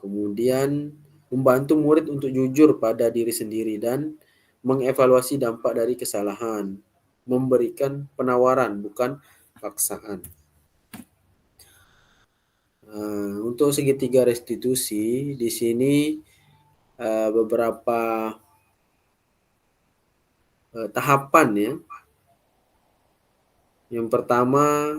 Kemudian membantu murid untuk jujur pada diri sendiri dan mengevaluasi dampak dari kesalahan, memberikan penawaran bukan paksaan. Untuk segitiga restitusi di sini beberapa tahapan, ya. Yang pertama,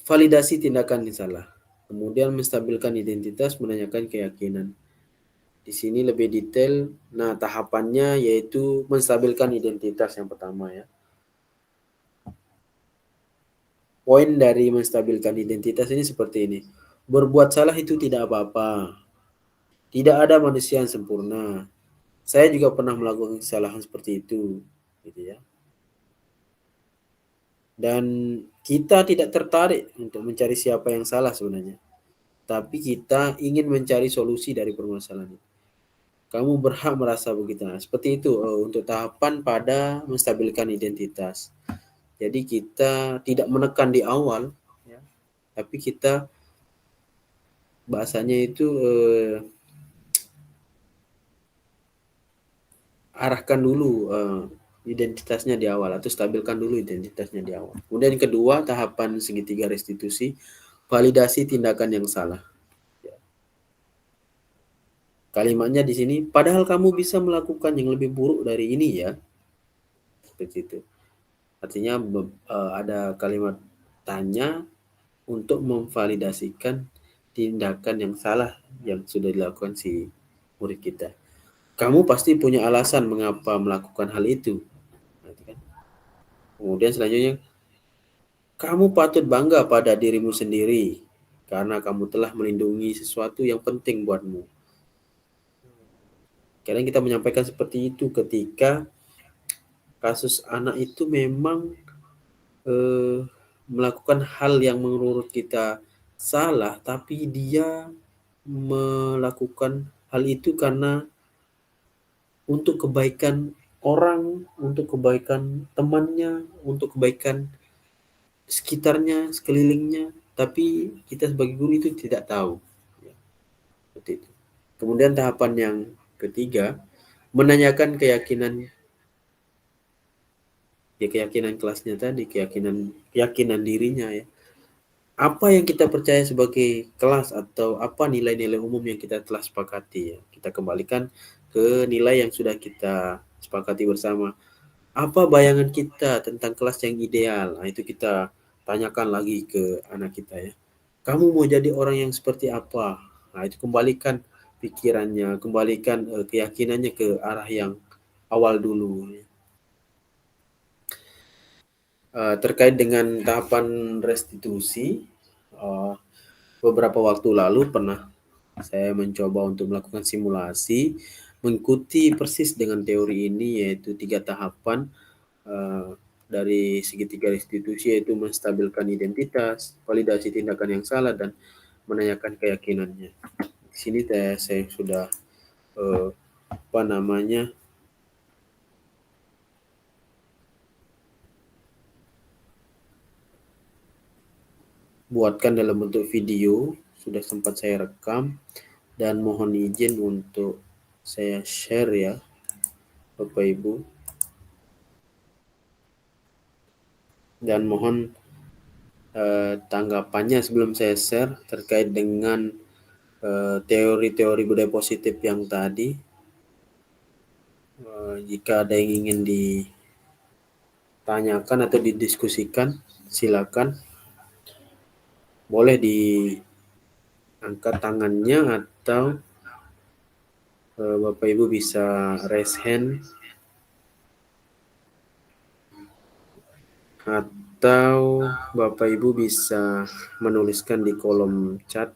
validasi tindakan yang salah. Kemudian menstabilkan identitas, menanyakan keyakinan. Di sini lebih detail. Nah, tahapannya yaitu menstabilkan identitas yang pertama, ya. Poin dari menstabilkan identitas ini seperti ini. Berbuat salah itu tidak apa-apa. Tidak ada manusia yang sempurna. Saya juga pernah melakukan kesalahan seperti itu, gitu, ya. Dan kita tidak tertarik untuk mencari siapa yang salah sebenarnya. Tapi kita ingin mencari solusi dari permasalahan itu. Kamu berhak merasa begitu. Nah, seperti itu untuk tahapan pada menstabilkan identitas. Jadi kita tidak menekan di awal, ya, tapi kita bahasanya itu arahkan dulu identitasnya di awal, atau stabilkan dulu identitasnya di awal. Kemudian kedua, tahapan segitiga restitusi, validasi tindakan yang salah. Ya. Kalimatnya di sini, padahal kamu bisa melakukan yang lebih buruk dari ini, ya. Seperti itu. Artinya ada kalimat tanya untuk memvalidasikan tindakan yang salah yang sudah dilakukan si murid kita. Kamu pasti punya alasan mengapa melakukan hal itu. Kemudian selanjutnya, kamu patut bangga pada dirimu sendiri karena kamu telah melindungi sesuatu yang penting buatmu. Kadang kita menyampaikan seperti itu ketika kasus anak itu memang melakukan hal yang menurut kita salah, tapi dia melakukan hal itu karena untuk kebaikan orang, untuk kebaikan temannya, untuk kebaikan sekitarnya, sekelilingnya, tapi kita sebagai guru itu tidak tahu. Ya, seperti itu. Kemudian tahapan yang ketiga, menanyakan keyakinan kelasnya tadi, keyakinan dirinya ya. Apa yang kita percaya sebagai kelas atau apa nilai-nilai umum yang kita telah sepakati ya. Kita kembalikan ke nilai yang sudah kita sepakati bersama. Apa bayangan kita tentang kelas yang ideal? Nah, itu kita tanyakan lagi ke anak kita ya. Kamu mau jadi orang yang seperti apa? Nah, itu kembalikan pikirannya, kembalikan keyakinannya ke arah yang awal dulu. Terkait dengan tahapan restitusi, beberapa waktu lalu pernah saya mencoba untuk melakukan simulasi mengikuti persis dengan teori ini, yaitu 3 tahapan dari segitiga restitusi, yaitu menstabilkan identitas, validasi tindakan yang salah, dan menanyakan keyakinannya. Di sini saya sudah buatkan dalam bentuk video, sudah sempat saya rekam, dan mohon izin untuk saya share ya Bapak Ibu, dan mohon tanggapannya sebelum saya share terkait dengan teori-teori budaya positif yang tadi. Jika ada yang ingin ditanyakan atau didiskusikan, silakan. Boleh diangkat tangannya atau Bapak Ibu bisa raise hand atau Bapak Ibu bisa menuliskan di kolom chat.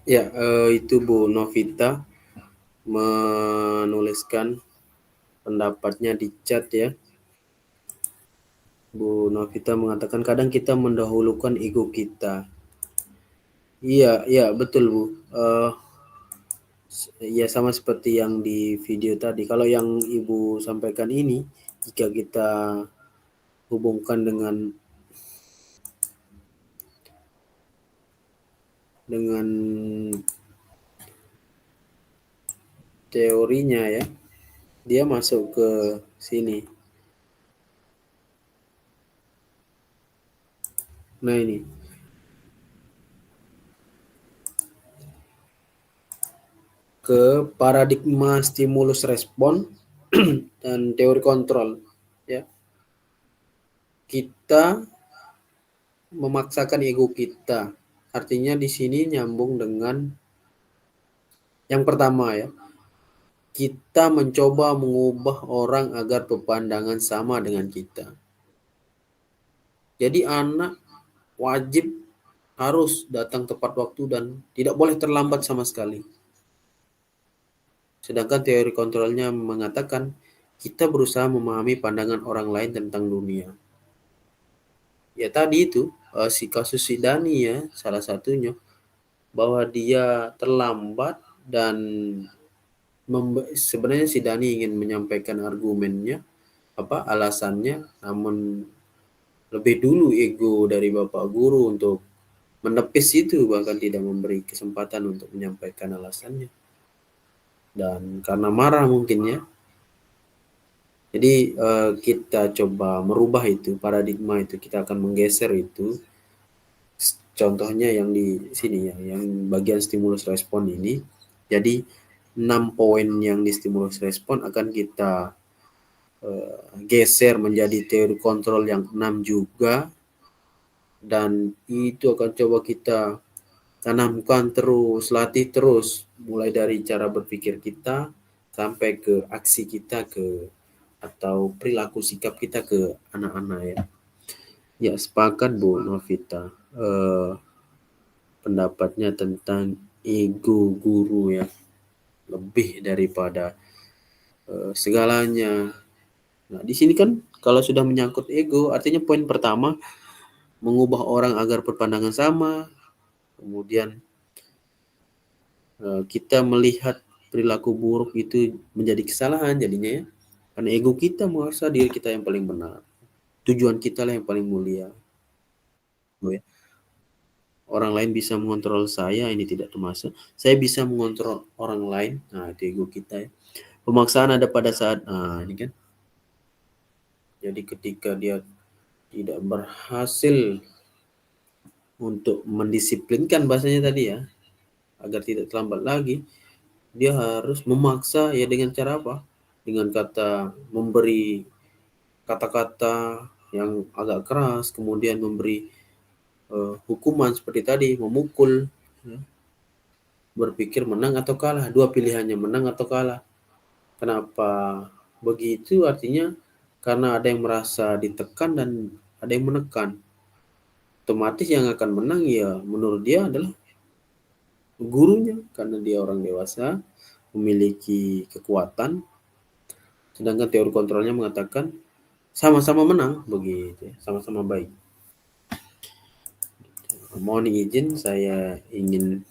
Ya, itu Bu Novita menuliskan pendapatnya di chat ya. Bu Novita mengatakan kadang kita mendahulukan ego kita. Iya, betul Bu. Ya sama seperti yang di video tadi. Kalau yang Ibu sampaikan ini, jika kita hubungkan dengan teorinya ya, dia masuk ke sini. Nah ini, ke paradigma stimulus respon dan teori kontrol ya. Kita memaksakan ego kita. Artinya di sini nyambung dengan yang pertama ya. Kita mencoba mengubah orang agar berpandangan sama dengan kita. Jadi anak wajib harus datang tepat waktu dan tidak boleh terlambat sama sekali. Sedangkan teori kontrolnya mengatakan kita berusaha memahami pandangan orang lain tentang dunia. Ya tadi itu si kasus si Dani ya, salah satunya, bahwa dia terlambat dan sebenarnya si Dani ingin menyampaikan argumennya, alasannya, namun lebih dulu ego dari Bapak Guru untuk menepis itu, bahkan tidak memberi kesempatan untuk menyampaikan alasannya. Dan karena marah mungkin ya. Jadi kita coba merubah itu, paradigma itu, kita akan menggeser itu. contohnya yang di sini ya, yang bagian stimulus respon ini. Jadi 6 poin yang di stimulus respon akan kita geser menjadi teori kontrol yang 6 juga, dan itu akan coba kita tanamkan terus, latih terus, mulai dari cara berpikir kita sampai ke aksi kita atau perilaku sikap kita ke anak-anak ya. Ya, sepakat Bu Novita. Pendapatnya tentang ego guru ya, lebih daripada segalanya. Nah, di sini kan kalau sudah menyangkut ego, artinya poin pertama mengubah orang agar berpandangan sama. Kemudian kita melihat perilaku buruk itu menjadi kesalahan jadinya ya. Karena ego kita merasa diri kita yang paling benar. Tujuan kita lah yang paling mulia. Ya. Orang lain bisa mengontrol saya, ini tidak termasuk. Saya bisa mengontrol orang lain. Nah, itu ego kita ya. Pemaksaan ada pada saat, nah ini kan. Jadi ketika dia tidak berhasil untuk mendisiplinkan bahasanya tadi ya, agar tidak terlambat lagi, dia harus memaksa ya dengan cara apa? Dengan kata memberi kata-kata yang agak keras, kemudian memberi hukuman seperti tadi, memukul, ya. Berpikir menang atau kalah, dua pilihannya, menang atau kalah. Kenapa begitu? Artinya karena ada yang merasa ditekan dan ada yang menekan. Otomatis yang akan menang ya menurut dia adalah gurunya, karena dia orang dewasa, memiliki kekuatan, sedangkan teori kontrolnya mengatakan sama-sama menang, begitu ya, sama-sama baik. Mohon izin, saya ingin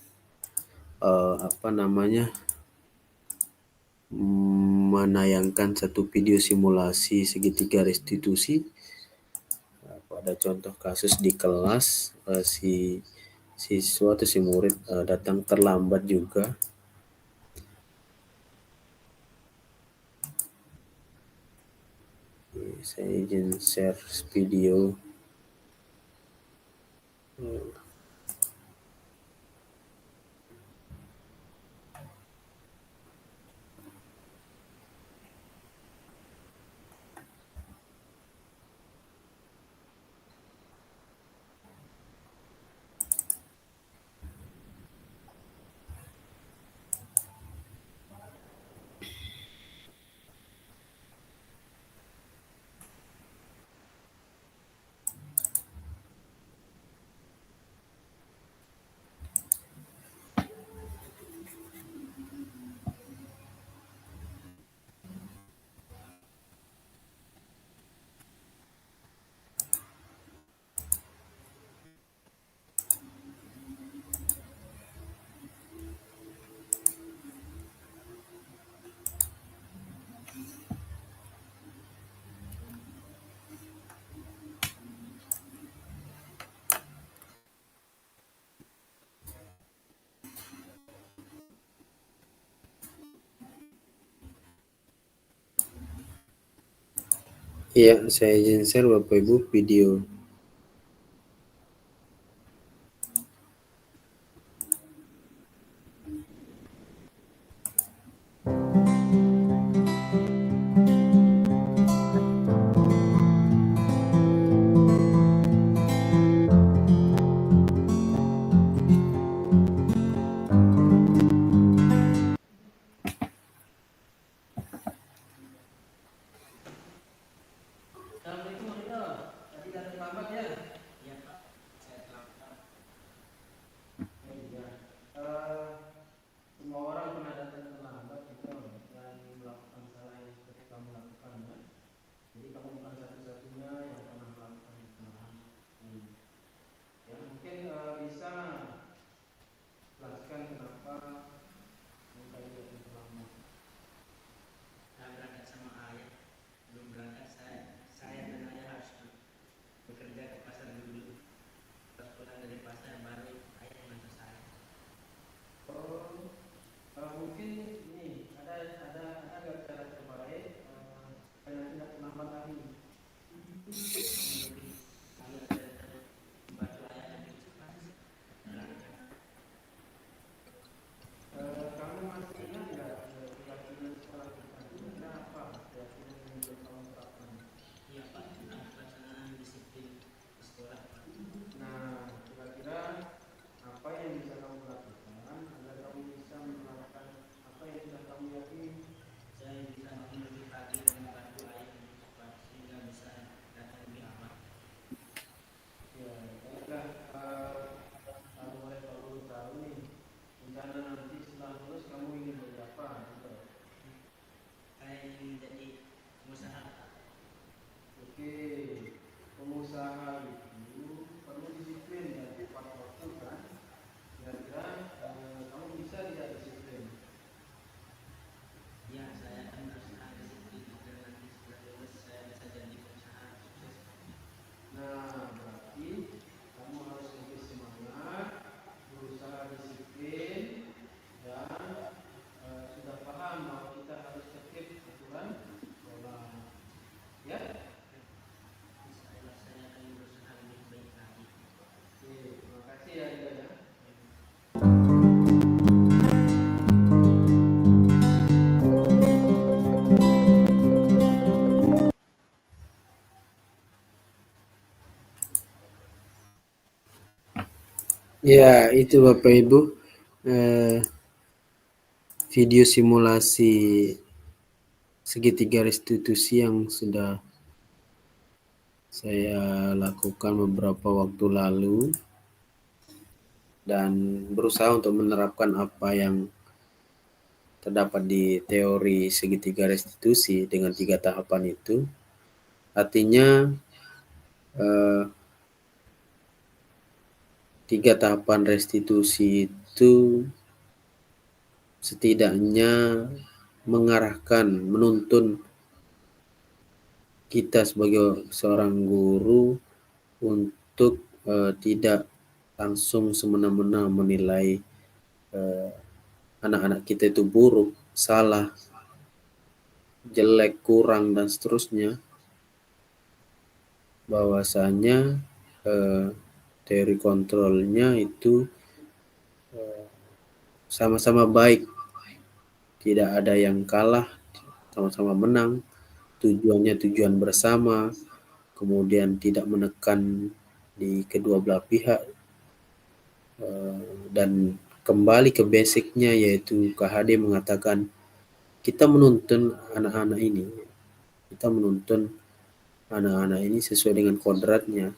menayangkan satu video simulasi segitiga restitusi pada contoh kasus di kelas. Si siswa atau si murid datang terlambat juga. Saya izin share video. Iya, saya izin share Bapak Ibu video. Ya, itu Bapak Ibu, eh, video simulasi segitiga restitusi yang sudah saya lakukan beberapa waktu lalu dan berusaha untuk menerapkan apa yang terdapat di teori segitiga restitusi dengan 3 tahapan itu. Artinya 3 tahapan restitusi itu setidaknya mengarahkan, menuntun kita sebagai seorang guru untuk tidak langsung semena-mena menilai anak-anak kita itu buruk, salah, jelek, kurang, dan seterusnya. Bahwasanya teori kontrolnya itu sama-sama baik, tidak ada yang kalah, sama-sama menang, tujuannya tujuan bersama, kemudian tidak menekan di kedua belah pihak, dan kembali ke basicnya, yaitu KHD mengatakan kita menuntun anak-anak ini, sesuai dengan kodratnya.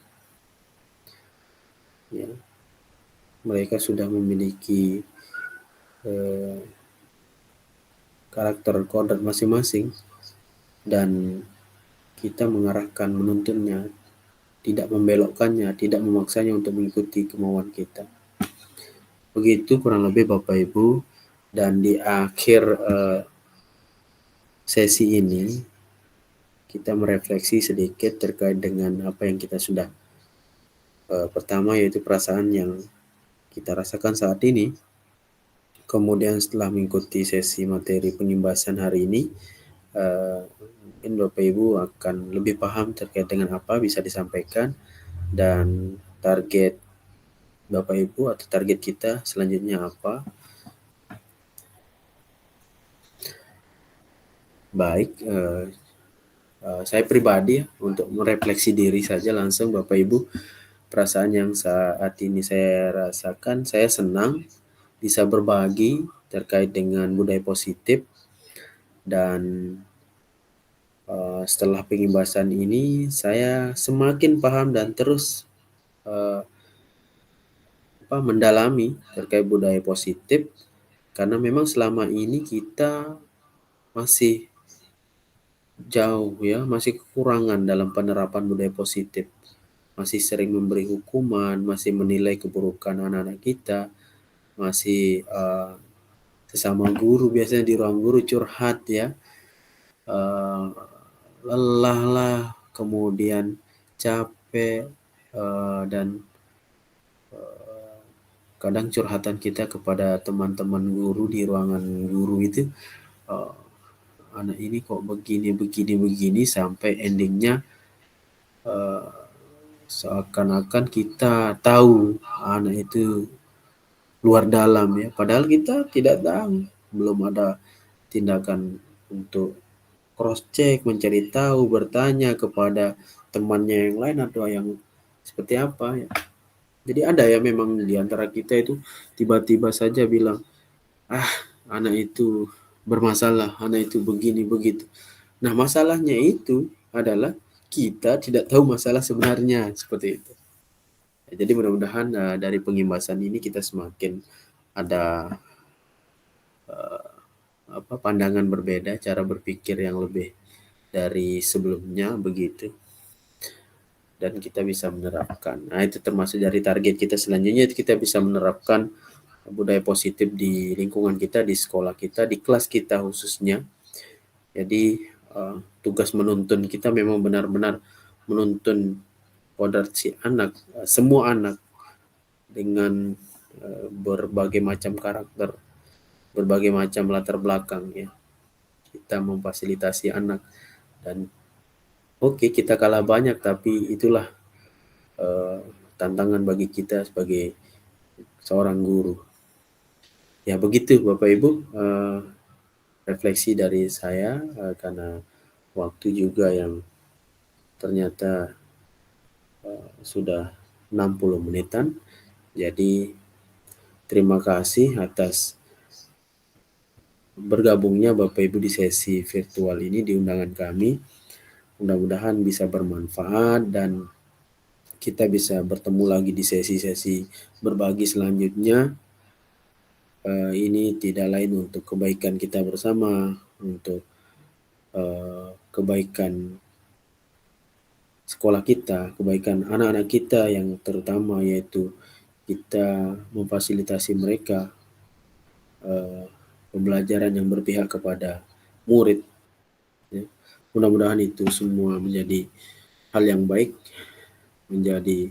Ya, mereka sudah memiliki karakter kodrat masing-masing dan kita mengarahkan, menuntunnya, tidak membelokkannya, tidak memaksanya untuk mengikuti kemauan kita. Begitu kurang lebih Bapak Ibu. Dan di akhir sesi ini kita merefleksi sedikit terkait dengan apa yang kita sudah pertama, yaitu perasaan yang kita rasakan saat ini. Kemudian setelah mengikuti sesi materi pengimbasan hari ini, mungkin Bapak Ibu akan lebih paham terkait dengan apa bisa disampaikan dan target Bapak Ibu atau target kita selanjutnya apa. Baik, saya pribadi untuk merefleksi diri saja langsung Bapak Ibu, perasaan yang saat ini saya rasakan, saya senang bisa berbagi terkait dengan budaya positif. Dan setelah pengimbasan ini saya semakin paham dan terus mendalami terkait budaya positif, karena memang selama ini kita masih jauh ya, masih kekurangan dalam penerapan budaya positif, masih sering memberi hukuman, masih menilai keburukan anak-anak kita, masih sesama guru biasanya di ruang guru curhat ya, lelah lah, kemudian capek, dan kadang curhatan kita kepada teman-teman guru di ruangan guru itu, anak ini kok begini sampai endingnya seakan-akan kita tahu anak itu luar dalam ya, padahal kita tidak tahu, belum ada tindakan untuk cross check, mencari tahu, bertanya kepada temannya yang lain atau yang seperti apa ya. Jadi ada ya memang di antara kita itu tiba-tiba saja bilang, anak itu bermasalah, anak itu begini begitu. Nah, masalahnya itu adalah kita tidak tahu masalah sebenarnya, seperti itu. Jadi mudah-mudahan dari pengimbasan ini kita semakin ada pandangan berbeda, cara berpikir yang lebih dari sebelumnya begitu. Dan kita bisa menerapkan. Nah, itu termasuk dari target kita selanjutnya, itu kita bisa menerapkan budaya positif di lingkungan kita, di sekolah kita, di kelas kita khususnya. Jadi tugas menuntun kita memang benar-benar menuntun kodrat si anak, semua anak dengan berbagai macam karakter, berbagai macam latar belakang ya. Kita memfasilitasi anak dan oke, kita kalah banyak, tapi itulah tantangan bagi kita sebagai seorang guru. Ya begitu Bapak Ibu, refleksi dari saya karena waktu juga yang ternyata sudah 60 menitan. Jadi terima kasih atas bergabungnya Bapak Ibu di sesi virtual ini di undangan kami. Mudah-mudahan bisa bermanfaat dan kita bisa bertemu lagi di sesi-sesi berbagi selanjutnya. Ini tidak lain untuk kebaikan kita bersama, untuk kebaikan sekolah kita, kebaikan anak-anak kita yang terutama, yaitu kita memfasilitasi mereka pembelajaran yang berpihak kepada murid. Ya. Mudah-mudahan itu semua menjadi hal yang baik, menjadi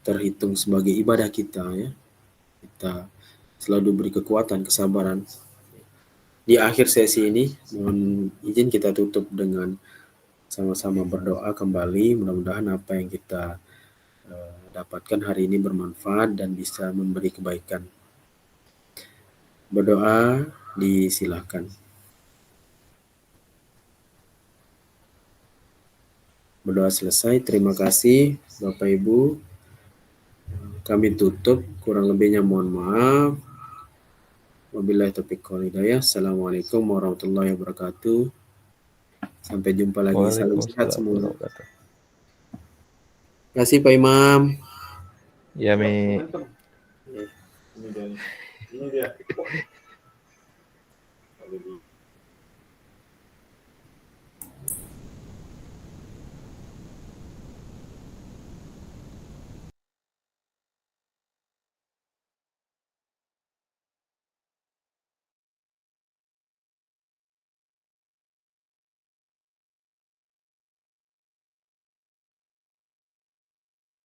terhitung sebagai ibadah kita, ya. Kita selalu beri kekuatan, kesabaran. Di akhir sesi ini, mohon izin kita tutup dengan sama-sama berdoa kembali. Mudah-mudahan apa yang kita dapatkan hari ini bermanfaat dan bisa memberi kebaikan. Berdoa disilahkan. Berdoa selesai. Terima kasih Bapak Ibu. Kami tutup. Kurang lebihnya mohon maaf. Wabillahi taufiq wal hidayah. Assalamualaikum warahmatullahi wabarakatuh. Sampai jumpa lagi. Salam sehat semua. Terima kasih Pak Imam. Ya, Mi. Ini dia.